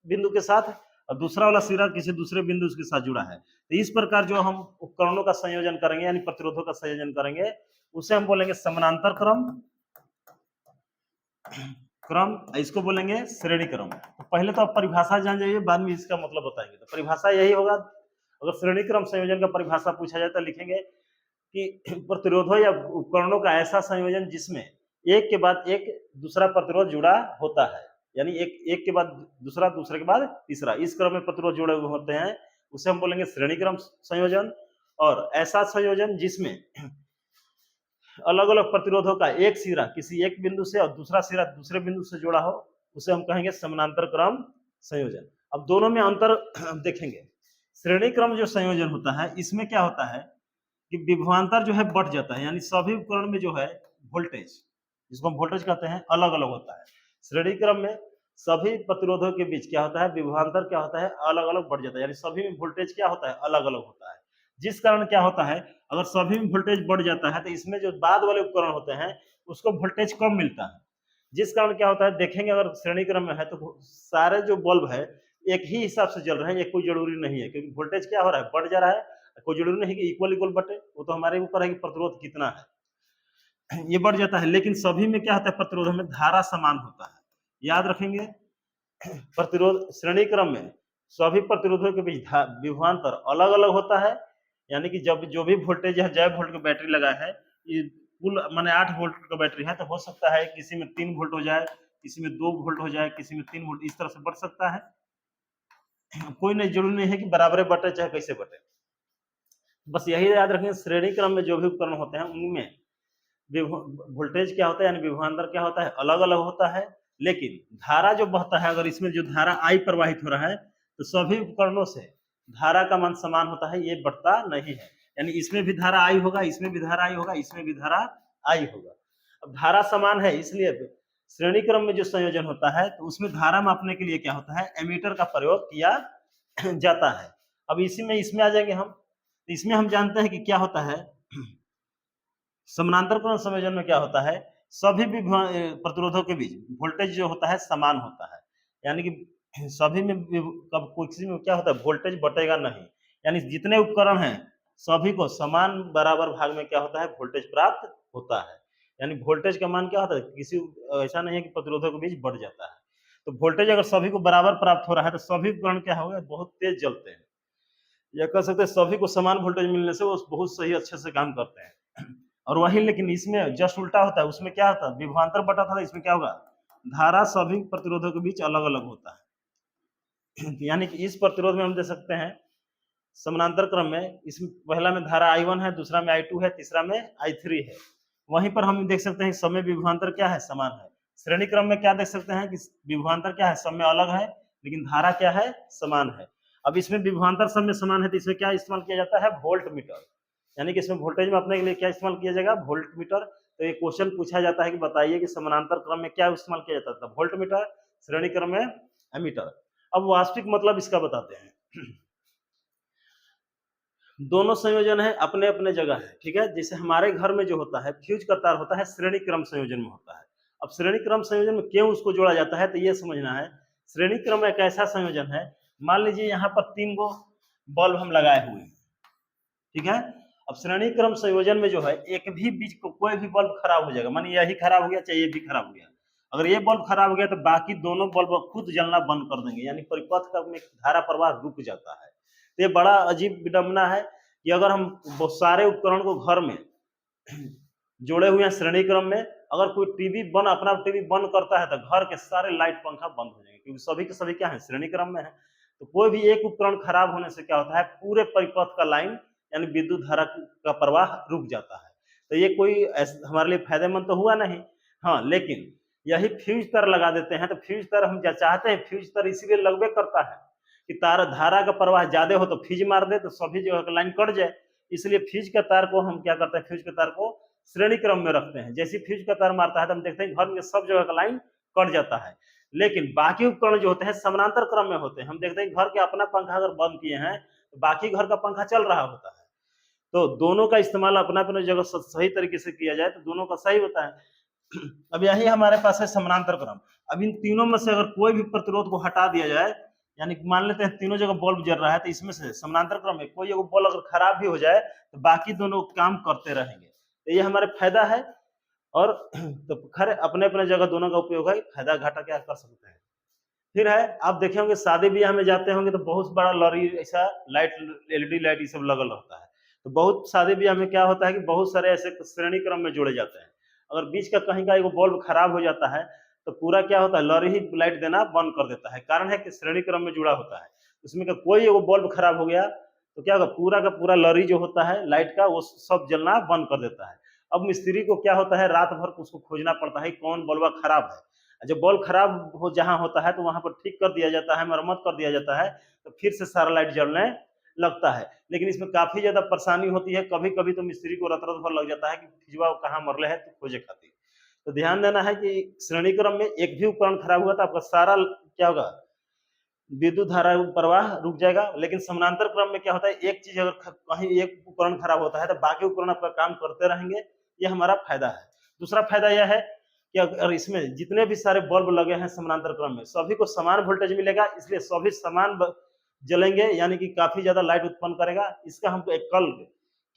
बिंदु के साथ और दूसरा वाला सिरा किसी दूसरे बिंदु के साथ जुड़ा है, तो इस प्रकार जो हम उपकरणों का संयोजन करेंगे यानी प्रतिरोधों का संयोजन करेंगे, उसे हम बोलेंगे समानांतर क्रम, इसको बोलेंगे श्रेणी क्रम। तो पहले तो आप परिभाषा जान जाइए, बाद में इसका मतलब बताएंगे। तो परिभाषा यही होगा, अगर श्रेणी क्रम संयोजन का परिभाषा पूछा जाए तो लिखेंगे कि प्रतिरोधों या उपकरणों का ऐसा संयोजन जिसमें एक के बाद एक दूसरा प्रतिरोध जुड़ा होता है, यानी एक के बाद दूसरा, दूसरे के बाद तीसरा, इस क्रम में प्रतिरोध जुड़े हुए होते हैं, उसे हम बोलेंगे श्रेणी क्रम संयोजन। और ऐसा संयोजन जिसमें अलग अलग प्रतिरोधों का एक सिरा किसी एक बिंदु से और दूसरा सिरा दूसरे बिंदु से जुड़ा हो, उसे हम कहेंगे समानांतर क्रम संयोजन। अब दोनों में अंतर देखेंगे। श्रेणी क्रम जो संयोजन होता है, इसमें क्या होता है कि विभवांतर जो है बढ़ जाता है, यानी सभी उपकरण में जो है वोल्टेज, जिसको हम वोल्टेज कहते हैं, अलग अलग होता है। श्रेणी क्रम में सभी प्रतिरोधों के बीच क्या होता है, विभवांतर क्या होता है, अलग अलग बढ़ जाता है, यानी सभी में वोल्टेज क्या होता है, अलग अलग होता है। जिस कारण क्या होता है, अगर सभी में वोल्टेज बढ़ जाता है तो इसमें जो बाद वाले उपकरण होते हैं उसको वोल्टेज कम मिलता है, जिस कारण क्या होता है, देखेंगे अगर श्रेणी क्रम में है तो सारे जो बल्ब है एक ही हिसाब से जल रहे हैं, ये कोई जरूरी नहीं है, क्योंकि वोल्टेज क्या हो रहा है, बढ़ जा रहा है, कोई जरूरी नहीं कि इक्वल इक्वल बटे, वो तो हमारे ऊपर है कि प्रतिरोध कितना है, ये बढ़ जाता है। लेकिन सभी में क्या होता है, प्रतिरोध में धारा समान होता है, याद रखेंगे। प्रतिरोध श्रेणी क्रम में सभी प्रतिरोधों के बीच विभवांतर अलग अलग होता है, यानी कि जब जो भी वोल्टेज है, जय वोल्ट का बैटरी लगा है, ये कुल माने 8 वोल्ट का बैटरी है, तो हो सकता है किसी में 3 वोल्ट हो जाए, किसी में 2 वोल्ट हो जाए, किसी में 3 वोल्ट, इस तरह से बढ़ सकता है। कोई नहीं, जरूरी नहीं है कि बराबर बटे चाहे कैसे बटे, बस यही याद रखें, श्रेणी क्रम में जो भी उपकरण होते हैं उनमें वोल्टेज क्या होता है, यानी विभवांतर क्या होता है, अलग अलग होता है। लेकिन धारा जो बहता है, अगर इसमें जो धारा I प्रवाहित हो रहा है, तो सभी उपकरणों से धारा का मान समान होता है, ये बढ़ता नहीं है। यानी इसमें भी धारा आई होगा, इसमें भी धारा आई होगा, इसमें भी धारा आई होगा। अब धारा समान है, इसलिए श्रेणी क्रम में जो संयोजन होता है तो उसमें धारा मापने के लिए क्या होता है, एमीटर का प्रयोग किया जाता है। अब इसी में इसमें आ जाएंगे हम, तो इसमें हम जानते हैं कि क्या होता है, समानांतर क्रम संयोजन में क्या होता है, सभी प्रतिरोधों के बीच वोल्टेज जो होता है समान होता है। यानी कि सभी में कब किसी में क्या होता है, वोल्टेज बटेगा नहीं। यानी जितने उपकरण हैं सभी को समान बराबर भाग में क्या होता है, वोल्टेज प्राप्त होता है। यानी वोल्टेज का मान क्या होता है, किसी ऐसा नहीं है कि प्रतिरोधों के बीच बढ़ जाता है। तो वोल्टेज अगर सभी को बराबर प्राप्त हो रहा है तो सभी उपकरण क्या होगा, बहुत तेज जलते हैं। या कह सकते हैं सभी को समान वोल्टेज मिलने से वो बहुत सही अच्छे से काम करते हैं। और वही लेकिन इसमें जस्ट उल्टा होता है, उसमें क्या होता है, विभवांतर बटा था, इसमें क्या होगा, धारा सभी प्रतिरोधों के बीच अलग अलग होता है। यानी कि इस प्रतिरोध में हम दे सकते हैं समानांतर क्रम में, इसमें पहला में धारा I1 है, दूसरा में I2 है, तीसरा में I3 है। वहीं पर हम देख सकते हैं समय विभवांतर क्या है, समान है। श्रेणी क्रम में क्या देख सकते हैं कि विभवांतर क्या है, समय अलग है, लेकिन धारा क्या है, समान है। अब इसमें विभवांतर समय समान है तो इसमें क्या इस्तेमाल किया जाता है, वोल्ट मीटर। यानी कि इसमें वोल्टेज मापने के लिए क्या इस्तेमाल किया जाएगा, वोल्ट मीटर। तो ये क्वेश्चन पूछा जाता है कि बताइए कि समानांतर क्रम में क्या इस्तेमाल किया जाता था, वोल्ट मीटर, श्रेणी क्रम में एमीटर। अब वास्तविक मतलब इसका बताते हैं। दोनों संयोजन है अपने अपने जगह है, ठीक है। जैसे हमारे घर में जो होता है फ्यूज का तार होता है, श्रेणी क्रम संयोजन में होता है। अब श्रेणी क्रम संयोजन में क्यों उसको जोड़ा जाता है, तो ये समझना है। श्रेणी क्रम एक ऐसा संयोजन है, मान लीजिए यहाँ पर 3 गो बल्ब हम लगाए हुए हैं, ठीक है। अब श्रेणी क्रम संयोजन में जो है एक भी बीच को कोई भी बल्ब खराब हो जाएगा, मानिए यही खराब हो गया, चाहे ये भी खराब हो गया। अगर ये बल्ब खराब हो गया तो बाकी दोनों बल्ब खुद जलना बंद कर देंगे, यानी परिपथ का में धारा प्रवाह रुक जाता है। तो ये बड़ा अजीब विडंबना है कि अगर हम बहुत सारे उपकरण को घर में जोड़े हुए हैं श्रेणी क्रम में, अगर कोई अपना टीवी बंद करता है तो घर के सारे लाइट पंखा बंद हो जाएंगे, क्योंकि सभी के सभी क्या है, श्रेणी क्रम में है। तो कोई भी एक उपकरण खराब होने से क्या होता है, पूरे परिपथ का लाइन यानी विद्युत धारा का प्रवाह रुक जाता है। तो ये कोई हमारे लिए फायदेमंद तो हुआ नहीं। हाँ, लेकिन यही फ्यूज तार लगा देते हैं, तो फ्यूज तार हम चाहते हैं, फ्यूज तार इसीलिए लगबे करता है कि तार धारा का प्रवाह ज्यादा हो तो फ्यूज मार दे तो सभी जगह का लाइन कट जाए। इसलिए फ्यूज के तार को हम क्या करते हैं, फ्यूज के तार को श्रेणी क्रम में रखते हैं। जैसे फ्यूज का तार मारता है तो हम देखते हैं घर में सब जगह का लाइन कट जाता है। लेकिन बाकी उपकरण जो होते हैं समानांतर क्रम में होते हैं, हम देखते हैं घर के अपना पंखा अगर बंद किए हैं तो बाकी घर का पंखा चल रहा होता है। तो दोनों का इस्तेमाल अपना अपना जगह सही तरीके से किया जाए तो दोनों का सही होता है। अब यही हमारे पास है समानांतर क्रम। अब इन तीनों में से अगर कोई भी प्रतिरोध को हटा दिया जाए, यानी मान लेते हैं तीनों जगह बल्ब जल रहा है, तो इसमें से समानांतर क्रम में कोई एक बल्ब अगर खराब भी हो जाए तो बाकी दोनों काम करते रहेंगे। तो ये हमारे फायदा है। और तो खैर अपने अपने जगह दोनों का उपयोग है, फायदा घाटा क्या कर सकते हैं। फिर है, आप देखे होंगे शादी ब्याह में जाते होंगे तो बहुत बड़ा लॉरी ऐसा लाइट, एलईडी लाइट ये सब लगल रहता है। तो बहुत शादी ब्याह में क्या होता है कि बहुत सारे ऐसे श्रेणी क्रम में जोड़े जाते हैं। अगर बीच का कहीं का एगो बल्ब खराब हो जाता है तो पूरा क्या होता है, लॉरी ही लाइट देना बंद कर देता है। कारण है कि श्रेणी क्रम में जुड़ा होता है। उसमें का कोई एगो बल्ब खराब हो गया तो क्या होगा, पूरा का पूरा लॉरी जो होता है लाइट का वो सब जलना बंद कर देता है। अब मिस्त्री को क्या होता है, रात भर उसको खोजना पड़ता है कौन बल्ब खराब है। जब बल्ब खराब हो जहां होता है तो वहां पर ठीक कर दिया जाता है, मरम्मत कर दिया जाता है, तो फिर से सारा लाइट जलने लगता है। लेकिन इसमें काफी ज्यादा परेशानी होती है, कभी कभी तो मिस्त्री को रत रत भर लग जाता है कि फिजवा कहाँ मरले है तो खोजे खातिर। तो ध्यान देना है कि श्रेणी क्रम में एक भी उपकरण खराब हुआ तो आपका सारा क्या होगा, विद्युत धारा प्रवाह रुक जाएगा। लेकिन समानांतर क्रम में क्या होता है, एक चीज अगर कहीं एक उपकरण खराब होता है तो बाकी उपकरण आपका काम करते रहेंगे। ये हमारा फायदा है। दूसरा फायदा यह है कि अगर इसमें जितने भी सारे बल्ब लगे हैं समानांतर क्रम में सभी को समान वोल्टेज मिलेगा, इसलिए सभी समान जलेंगे, यानी कि काफी ज्यादा लाइट उत्पन्न करेगा। इसका हमको एक कल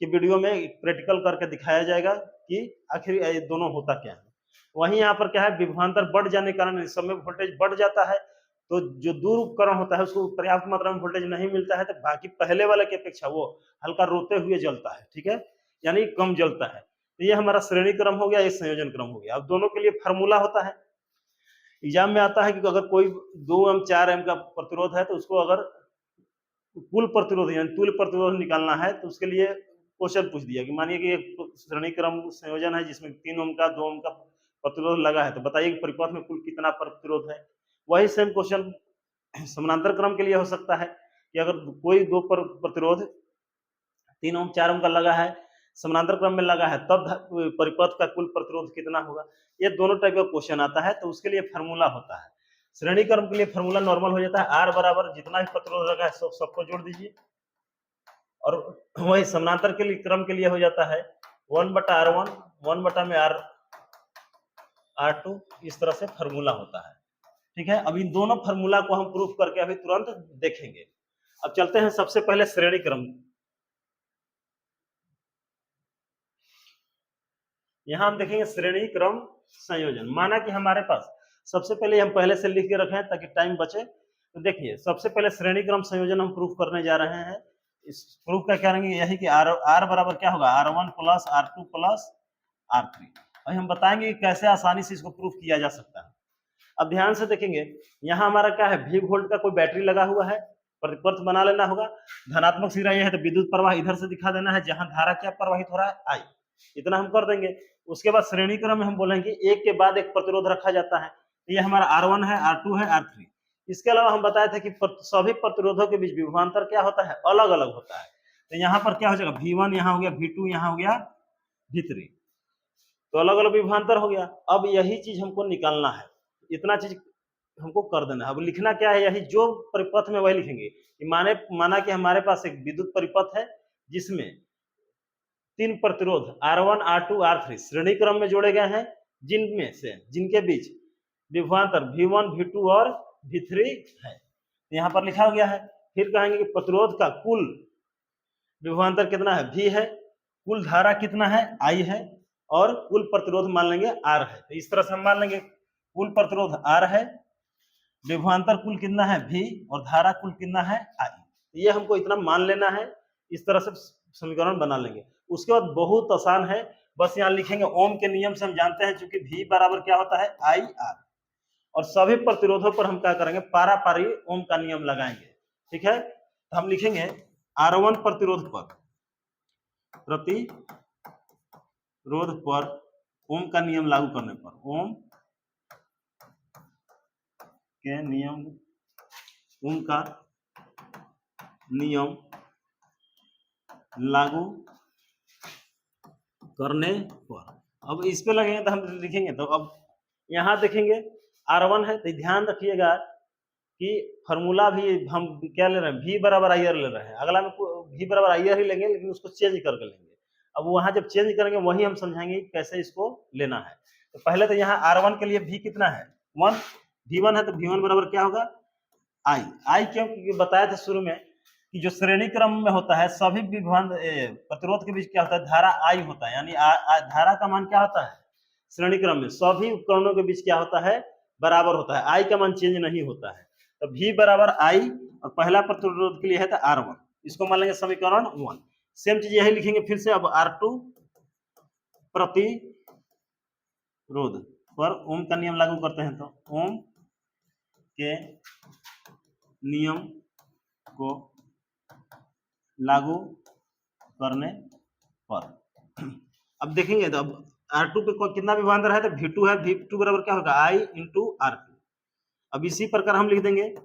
की वीडियो में प्रैक्टिकल करके दिखाया जाएगा कि आखिर ये दोनों होता क्या है। वहीं यहाँ पर क्या है, विभवांतर बढ़ जाने के कारण इस समय वोल्टेज बढ़ जाता है, तो जो दूर उपकरण होता है उसको पर्याप्त मात्रा में वोल्टेज नहीं मिलता है, तो बाकी पहले वाले की अपेक्षा वो हल्का रोते हुए जलता है, ठीक है, यानी कम जलता है। तो ये हमारा श्रेणी क्रम हो गया, ये संयोजन क्रम हो गया। अब दोनों के लिए फार्मूला होता है, एग्जाम में आता है कि अगर कोई 2 एम 4 एम का प्रतिरोध है तो उसको अगर कुल प्रतिरोध यानी तुल्य प्रतिरोध निकालना है तो उसके लिए क्वेश्चन पूछ दिया कि मानिए कि एक श्रेणी क्रम संयोजन है जिसमें 3 ओम का 2 ओम का प्रतिरोध लगा है, तो बताइए कि परिपथ में कुल कितना प्रतिरोध है। वही सेम क्वेश्चन समानांतर क्रम के लिए हो सकता है कि अगर कोई दो प्रतिरोध 3 ओम 4 ओम का लगा है, समानांतर क्रम में लगा है, तब परिपथ का कुल प्रतिरोध कितना होगा। ये दोनों टाइप का क्वेश्चन आता है, तो उसके लिए फार्मूला होता है। श्रेणी क्रम के लिए फार्मूला नॉर्मल हो जाता है, आर बराबर जितना भी प्रतिरोध लगा है सबको जोड़ दीजिए, और वही समानांतर के लिए क्रम के लिए हो जाता है 1/r1 1 बटा में r2, इस तरह से फार्मूला होता है। ठीक है, अब इन दोनों फार्मूला को हम प्रूफ करके अभी तुरंत देखेंगे। अब चलते हैं सबसे पहले श्रेणी क्रम। यहां हम देखेंगे श्रेणी क्रम संयोजन। माना कि हमारे पास सबसे पहले हम पहले से लिख के रखे हैं ताकि टाइम बचे। तो देखिए सबसे पहले श्रेणी क्रम संयोजन हम प्रूफ करने जा रहे हैं। इस प्रूफ का क्या करेंगे, यही कि आर बराबर क्या होगा, r1 plus r2 plus r3। अभी हम बताएंगे कि कैसे आसानी से इसको प्रूफ किया जा सकता है। अब ध्यान से देखेंगे, यहाँ हमारा क्या है, V वोल्ट का कोई बैटरी लगा हुआ है, प्रतिपर्थ बना लेना होगा। धनात्मक सिरा यह है तो विद्युत प्रवाह इधर से दिखा देना है, जहां धारा क्या प्रवाहित हो रहा है, I, इतना हम कर देंगे। उसके बाद श्रेणी क्रम में हम बोलेंगे एक के बाद एक प्रतिरोध रखा जाता है। तो ये हमारा R1 है, R2 है, R3। इसके अलावा हम बताए थे कि सभी प्रतिरोधों के बीच विभवांतर क्या होता है, अलग अलग होता है। तो यहाँ पर क्या हो जाएगा, V1 यहाँ हो गया, V2 यहाँ हो गया, V3, तो अलग अलग विभवांतर हो गया। अब यही चीज हमको निकालना है, इतना चीज हमको कर देना है। अब लिखना क्या है, यही जो परिपथ में वही लिखेंगे। माना कि हमारे पास एक विद्युत परिपथ है जिसमें 3 प्रतिरोध R1 R2 R3 श्रेणी क्रम में जोड़े गए हैं, जिनके बीच विभवांतर V1 V2 और V3 है, यहाँ पर लिखा गया है। फिर कहेंगे कि प्रतिरोध का कुल विभवांतर कितना है, V है, कुल धारा कितना है, I है, और कुल प्रतिरोध मान लेंगे R है। तो इस तरह से हम मान लेंगे कुल प्रतिरोध R है, विभवांतर कुल कितना है V, और धारा कुल कितना है I। ये हमको इतना मान लेना है, इस तरह से समीकरण बना लेंगे। उसके बाद बहुत आसान है, बस यहाँ लिखेंगे ओम के नियम से हम जानते हैं, चूंकि V बराबर क्या होता है, IR, और सभी प्रतिरोधों पर हम क्या करेंगे, पारापारी ओम का नियम लगाएंगे। ठीक है, तो हम लिखेंगे R1 प्रतिरोध पर ओम का नियम लागू करने पर, ओम के नियम, ओम का नियम लागू करने पर, अब इस पे लगेंगे तो हम लिखेंगे। तो अब यहाँ देखेंगे R1 है, तो ध्यान रखिएगा कि फॉर्मूला भी हम क्या ले रहे हैं, V बराबर IR ले रहे हैं। अगला में V बराबर IR ही लेंगे, लेकिन उसको चेंज करके लेंगे। अब वहां जब चेंज करेंगे वही हम समझाएंगे कैसे इसको लेना है। तो पहले तो यहाँ R1 के लिए V कितना है, 1, V1 है, तो V1 बराबर क्या होगा, I क्यों, क्योंकि बताया था शुरू में कि जो श्रेणी क्रम में होता है सभी प्रतिरोध के बीच क्या होता है, धारा I होता है। यानी धारा का मान क्या होता है, श्रेणी क्रम में सभी उपकरणों के बीच क्या होता है, बराबर होता है, I का मान चेंज नहीं होता है। तो V बराबर I, और पहला प्रतिरोध के लिए है तो R1, इसको मान लेंगे समीकरण 1। सेम चीज यही लिखेंगे फिर से। अब R2 प्रतिरोध पर ओम का नियम लागू करते हैं, तो ओम के नियम को लागू करने पर अब देखेंगे, तो अब R2 पे कितना विभवांतर है, तो V2 है, V2 बराबर क्या होगा, I इंटू R2। अब इसी प्रकार हम लिख देंगे,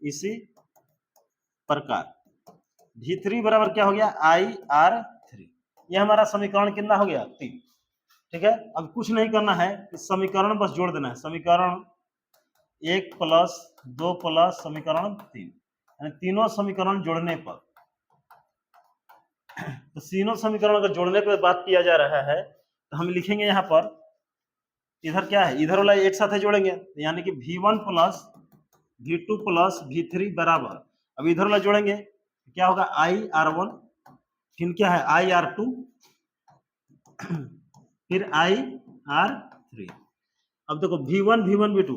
इसी प्रकार V3 बराबर क्या हो गया, IR3। यह हमारा समीकरण कितना हो गया, 3। ठीक है, अब कुछ नहीं करना है, इस समीकरण बस जोड़ देना है, समीकरण 1 प्लस 2 प्लस समीकरण 3, यानी तीनों समीकरण जोड़ने पर, तो तीनों समीकरण अगर जोड़ने पर बात किया जा रहा है, तो हम लिखेंगे यहाँ पर, इधर क्या है, इधर वाला एक साथ जोड़ेंगे, यानी कि V1 plus V2 plus V3 बराबर, अब इधर वाला जोड़ेंगे क्या होगा, IR1, फिर क्या है IR2, फिर IR3। अब देखो V1 V2,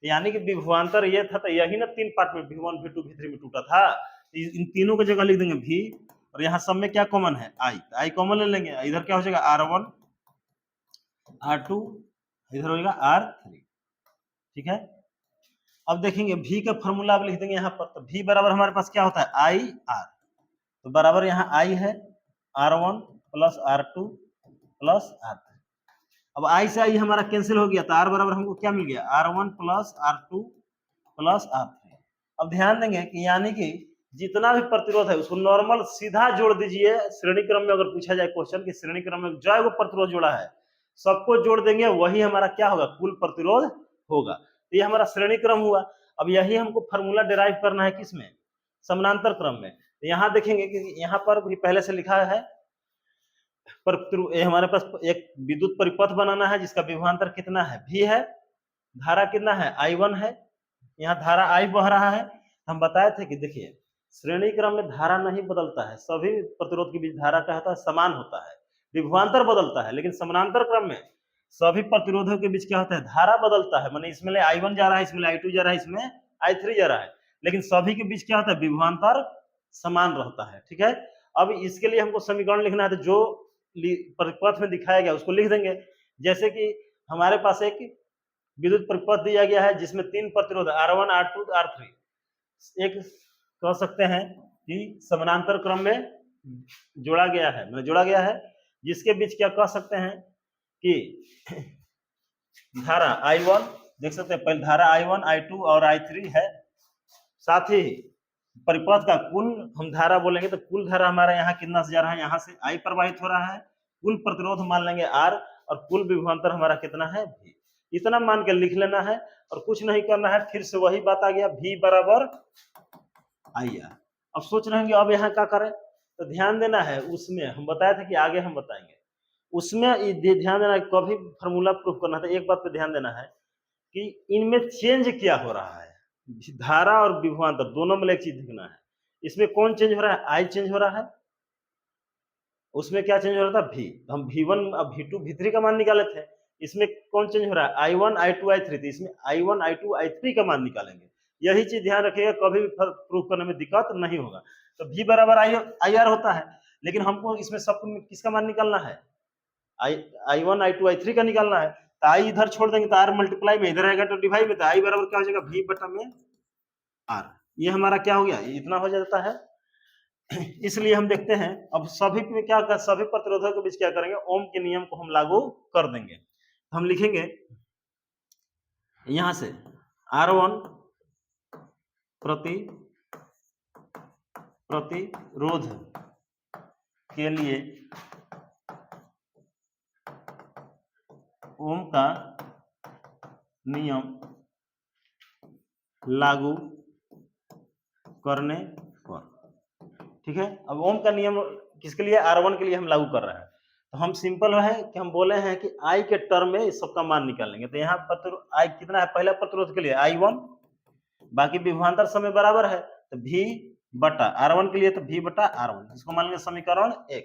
यानी कि विभवांतर ये था, तो यही ना 3 पार्ट में V1 V2 V3 में टूटा था। इन तीनों की जगह लिख देंगे V, और यहाँ सब में क्या कॉमन है, I कॉमन ले लेंगे। इधर क्या हो जाएगा R1 R2, इधर हो जाएगा R3। ठीक है, अब देखेंगे V का फॉर्मूला अब लिख देंगे यहाँ पर, तो V बराबर हमारे पास क्या होता है, IR, तो बराबर यहाँ I है R1 plus R2 plus R3। अब I से I हमारा कैंसिल हो गया, तो R बराबर हमको क्या मिल गया, R1 plus R2 plus R3। अब ध्यान देंगे कि यानी कि जितना भी प्रतिरोध है उसको नॉर्मल सीधा जोड़ दीजिए। श्रेणी क्रम में अगर पूछा जाए क्वेश्चन कि श्रेणी क्रम में जो प्रतिरोध जोड़ा है सबको जोड़ देंगे, वही हमारा क्या होगा, कुल प्रतिरोध होगा। तो ये हमारा श्रेणी क्रम हुआ। अब यही हमको फार्मूला डिराइव करना है किसमें, समानांतर क्रम में। तो यहाँ देखेंगे कि यहाँ पर भी पहले से लिखा है हमारे पास एक विद्युत परिपथ बनाना है जिसका विभवांतर कितना है, V है, धारा कितना है, I1 है, यहाँ धारा I बह रहा है। हम बताए थे कि देखिए श्रेणी क्रम में धारा नहीं बदलता है, सभी प्रतिरोध के बीच धारा का होता है समान होता है, विभवांतर बदलता है। लेकिन समानांतर क्रम में सभी प्रतिरोधों के बीच क्या होता है, धारा बदलता है। माने इसमें I1 जा रहा है, इसमें I2 जा रहा है, इसमें I3 जा रहा है, लेकिन सभी के बीच क्या होता है, विभवांतर समान रहता है। ठीक है, अब इसके लिए हमको समीकरण लिखना है, तो जो परिपथ में दिखाया गया उसको लिख देंगे। जैसे कि हमारे पास एक विद्युत परिपथ दिया गया है जिसमें 3 प्रतिरोध R1, R2, R3 एक कह सकते हैं कि समानांतर क्रम में जोड़ा गया है, मतलब जोड़ा गया है, जिसके बीच क्या कह सकते हैं कि धारा I1 देख सकते हैं, पहले धारा I1, I2 और I3 है। साथ ही परिपथ का कुल हम धारा बोलेंगे तो कुल धारा हमारा यहाँ कितना से जा रहा है, यहाँ से I प्रवाहित हो रहा है, कुल प्रतिरोध मान लेंगे R और कुल विभवांतर हमारा कितना है, V। इतना मान के लिख लेना है और कुछ नहीं करना है। फिर से वही बात आ गया, V बराबर IR। अब सोच रहे हैं कि अब यहाँ क्या करें, तो ध्यान देना है, उसमें हम बताए थे कि आगे हम बताएंगे, उसमें ध्यान देना है, कभी फार्मूला प्रूफ करना था। एक बात पे ध्यान देना है कि इनमें चेंज क्या हो रहा है, धारा और विभवांतर दोनों में एक चीज दिखना है। इसमें कौन चेंज हो रहा है, I चेंज हो रहा है, उसमें क्या चेंज हो रहा था, V। हम V1, V2, V3 का मान निकाले थे। इसमें कौन चेंज हो रहा है, I1, I2, I3 थी, इसमें I1, I2, I3 का मान निकालेंगे। यही चीज ध्यान रखिएगा, कभी भी प्रूफ करने में दिक्कत नहीं होगा। तो V बराबर IR होता है, लेकिन हमको इसमें सब किसका मान निकालना है, I1, I2, I3 का निकालना है। तो I इधर छोड़ देंगे तो R मल्टीप्लाई में, इधर आएगा तो डिवाइड में, तो I बराबर क्या हो जाएगा, V बटा में R। ये हमारा क्या हो गया, इतना हो जाता है। इसलिए हम देखते हैं अब सभी में क्या कर, सभी प्रतिरोधों के बीच क्या करेंगे, ओम के नियम को हम लागू कर देंगे। हम लिखेंगे यहां से R1 प्रतिरोध के लिए ओम का नियम लागू करने पर। ठीक है, अब ओम का नियम किसके लिए, R1 के लिए हम लागू कर रहे हैं। तो हम सिंपल है कि हम बोले हैं कि I के टर्म में इस सबका मान निकालेंगे। तो यहाँ I कितना है, पहला प्रतिरोध के लिए I1, बाकी विभवांतर समय बराबर है तो V बटा R1 के लिए तो V बटा R1, इसको मान लेंगे समीकरण 1।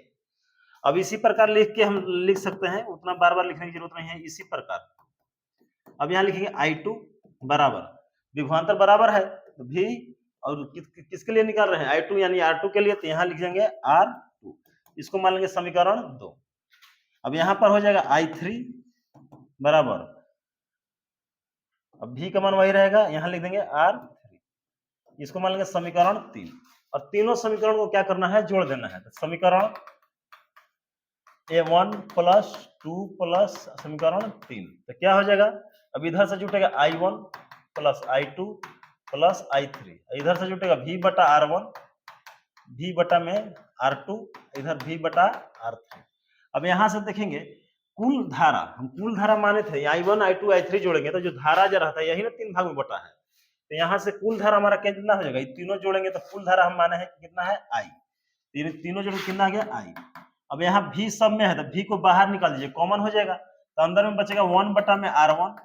अब इसी प्रकार लिख के हम लिख सकते हैं, उतना बार बार लिखने की जरूरत नहीं है। इसी प्रकार अब यहाँ लिखेंगे I2 बराबर, विभवांतर बराबर है तो V, और किसके लिए निकाल रहे हैं, I2 यानी R2 के लिए, तो यहाँ लिख देंगे R2, इसको मान लेंगे समीकरण 2। अब यहाँ पर हो जाएगा I3 बराबर, अब V का मान वही रहेगा, यहाँ लिख देंगे R3, इसको मान लेंगे समीकरण 3। और तीनों समीकरण को क्या करना है, जोड़ देना है। तो समीकरण A1 प्लस 2 प्लस समीकरण 3, तो क्या हो जाएगा, अब इधर से जुटेगा I1 plus I2 plus I3, इधर से जुटेगा V बटा R1, V बटा में R2, इधर V बटा R3। अब यहां से देखेंगे कुल धारा, हम कुल धारा माने थे, I1, I2, I3 जोड़ेंगे तो जो धारा जो रहता है यही ना 3 भाग में बटा है। तो यहाँ से कुल धारा हमारा कितना हो जाएगा, तीनों जोड़ेंगे तो कुल धारा हम माने हैं कितना है, I। तीनों जोड़ कितना आ गया, I। अब यहाँ V सब में है तो V को बाहर निकाल दीजिए, कॉमन हो जाएगा, तो अंदर में बचेगा 1 बटा में R1,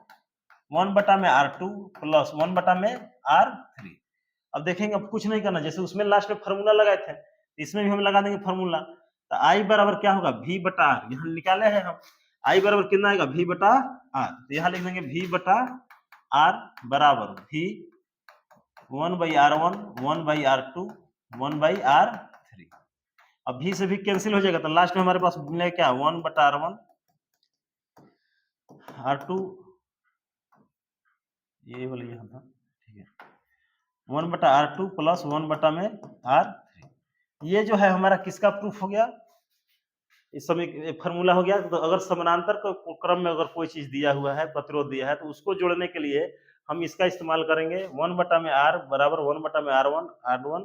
1 बटा में R2 प्लस 1 बटा में R3। अब देखेंगे, अब कुछ नहीं करना, जैसे उसमें लास्ट में फार्मूला लगाए थे इसमें भी हम लगा देंगे फार्मूला। तो I बराबर क्या होगा, V बटा R, यहाँ निकाले हैं हम, I बराबर कितना आएगा, V बटा R। तो यहाँ लिख देंगे V बटा R बराबर V 1 by R1, 1 by R2, 1 by R3। अब V से भी कैंसिल हो जाएगा, तो लास्ट में हमारे पास मिलेगा क्या, 1 बटा R1, R2, ये वाला यहाँ था, ठीक है, 1 बटा R2 प्लस 1 बटा में R3। ये जो है हमारा किसका प्रूफ हो गया, इस समय फार्मूला हो गया। तो अगर समानांतर क्रम में अगर कोई चीज दिया हुआ है, प्रतिरोध दिया है, तो उसको जोड़ने के लिए हम इसका इस्तेमाल करेंगे, 1 बटा में R बराबर 1 बटा में R1, R1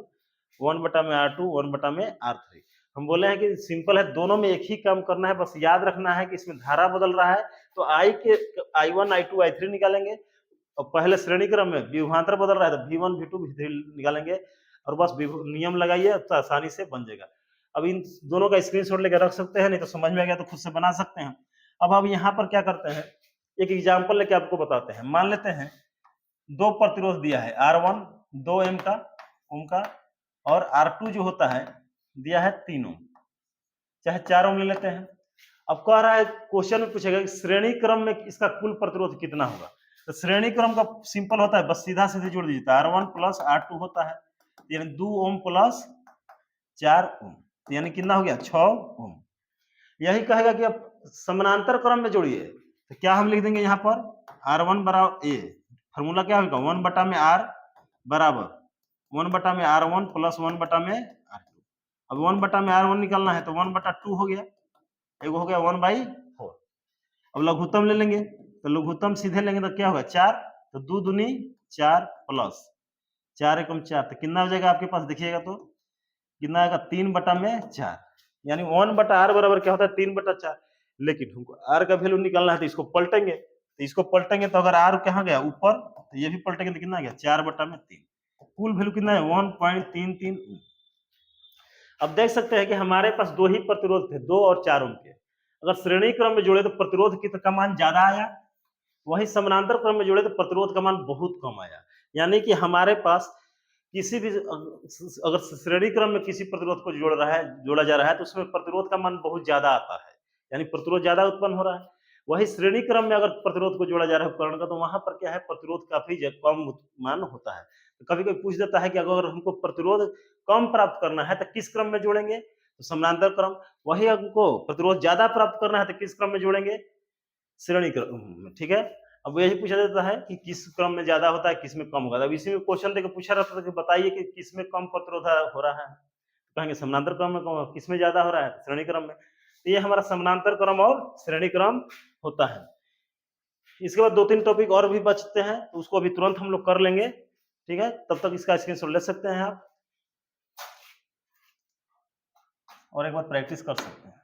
1/R2 1/R3। हम बोले हैं कि सिंपल है, दोनों में एक ही काम करना है, बस याद रखना है कि इसमें धारा बदल रहा है तो I1 I2 I3 निकालेंगे, और पहले श्रेणी क्रम में विभवांतर बदल रहा है तो V1 V2 V3 निकालेंगे, और बस नियम लगाइए तो आसानी से बन जाएगा। अब इन दोनों का स्क्रीनशॉट लेकर रख सकते हैं, नहीं तो समझ में आ गया तो खुद से बना सकते हैं। अब हम यहाँ पर क्या करते हैं, एक एग्जाम्पल लेके आपको बताते हैं। मान लेते हैं दो प्रतिरोध दिया है, R1 2 ओम का और R2 जो होता है दिया है 3 ओम, चाहे 4 ओम ले लेते हैं। अब कह रहा है, क्वेश्चन में पूछेगा कि श्रेणी क्रम में इसका कुल प्रतिरोध कितना होगा। तो श्रेणी क्रम का सिंपल होता है, बस सीधा सीधे जोड़ दीजिए, R1 प्लस R2 होता है, यानी 2 ओम प्लस 4 ओम, यानी कितना हो गया 6 ओम। यही कहेगा कि अब समानांतर क्रम में जोड़िए, तो क्या हम लिख देंगे यहाँ पर R1 बराबर ए, फॉर्मूला क्या होगा 1/R बराबर 1/R1 प्लस 1/R2। अब 1/R1 निकालना है तो 1/2 हो गया, एक हो गया 1/4। अब लघुत्तम ले लेंगे, तो लघुत्तम सीधे लेंगे तो क्या होगा 4, तो 2 दूनी 4 प्लस 4 एकम 4, तो कितना हो जाएगा आपके पास देखिएगा तो कितना आएगा 3/4, यानी 1/R बराबर क्या होता है 3/4। लेकिन हमको R का वैल्यू निकालना है तो इसको पलटेंगे, तो अगर R कहाँ गया ऊपर, तो ये भी पलटेंगे तो कितना आ गया 4/3। कुल वैल्यू कितना है 1.33 ओम। अब देख सकते हैं कि हमारे पास दो ही प्रतिरोध थे, 2 और 4 ओम के। अगर श्रेणी क्रम में जोड़े तो प्रतिरोध का मान ज्यादा आया, वही समानांतर क्रम में जोड़े तो प्रतिरोध का मान बहुत कम आया। यानी कि हमारे पास किसी भी अगर श्रेणी क्रम में किसी प्रतिरोध को जोड़ा जा रहा है तो उसमें प्रतिरोध का मान बहुत ज्यादा आता है, यानी प्रतिरोध ज्यादा उत्पन्न हो रहा है। वही श्रेणी क्रम में अगर प्रतिरोध को जोड़ा जा रहा है उपकरण का, तो वहां पर क्या है प्रतिरोध काफी कम मान होता है। तो कभी कोई पूछ देता है कि अगर हमको प्रतिरोध कम प्राप्त करना है तो किस क्रम में जोड़ेंगे, तो समानांतर क्रम। वही हमको प्रतिरोध ज्यादा प्राप्त करना है तो किस क्रम में जोड़ेंगे, श्रेणी क्रम। ठीक है, अब यही पूछा जाता है कि किस क्रम में ज्यादा होता है किस में कम होगा। अब इसी में क्वेश्चन देकर पूछा रहता था कि बताइए कि किस में कम प्रतिरोध हो रहा है, तो कहेंगे समानांतर क्रम में। किस में ज्यादा हो रहा है, श्रेणी क्रम में। तो ये हमारा समानांतर क्रम और श्रेणी क्रम होता है। इसके बाद 2-3 टॉपिक और भी बचते हैं, तो उसको अभी तुरंत हम लोग कर लेंगे। ठीक है, तब तक इसका स्क्रीनशॉट ले सकते हैं आप और एक बार प्रैक्टिस कर सकते हैं।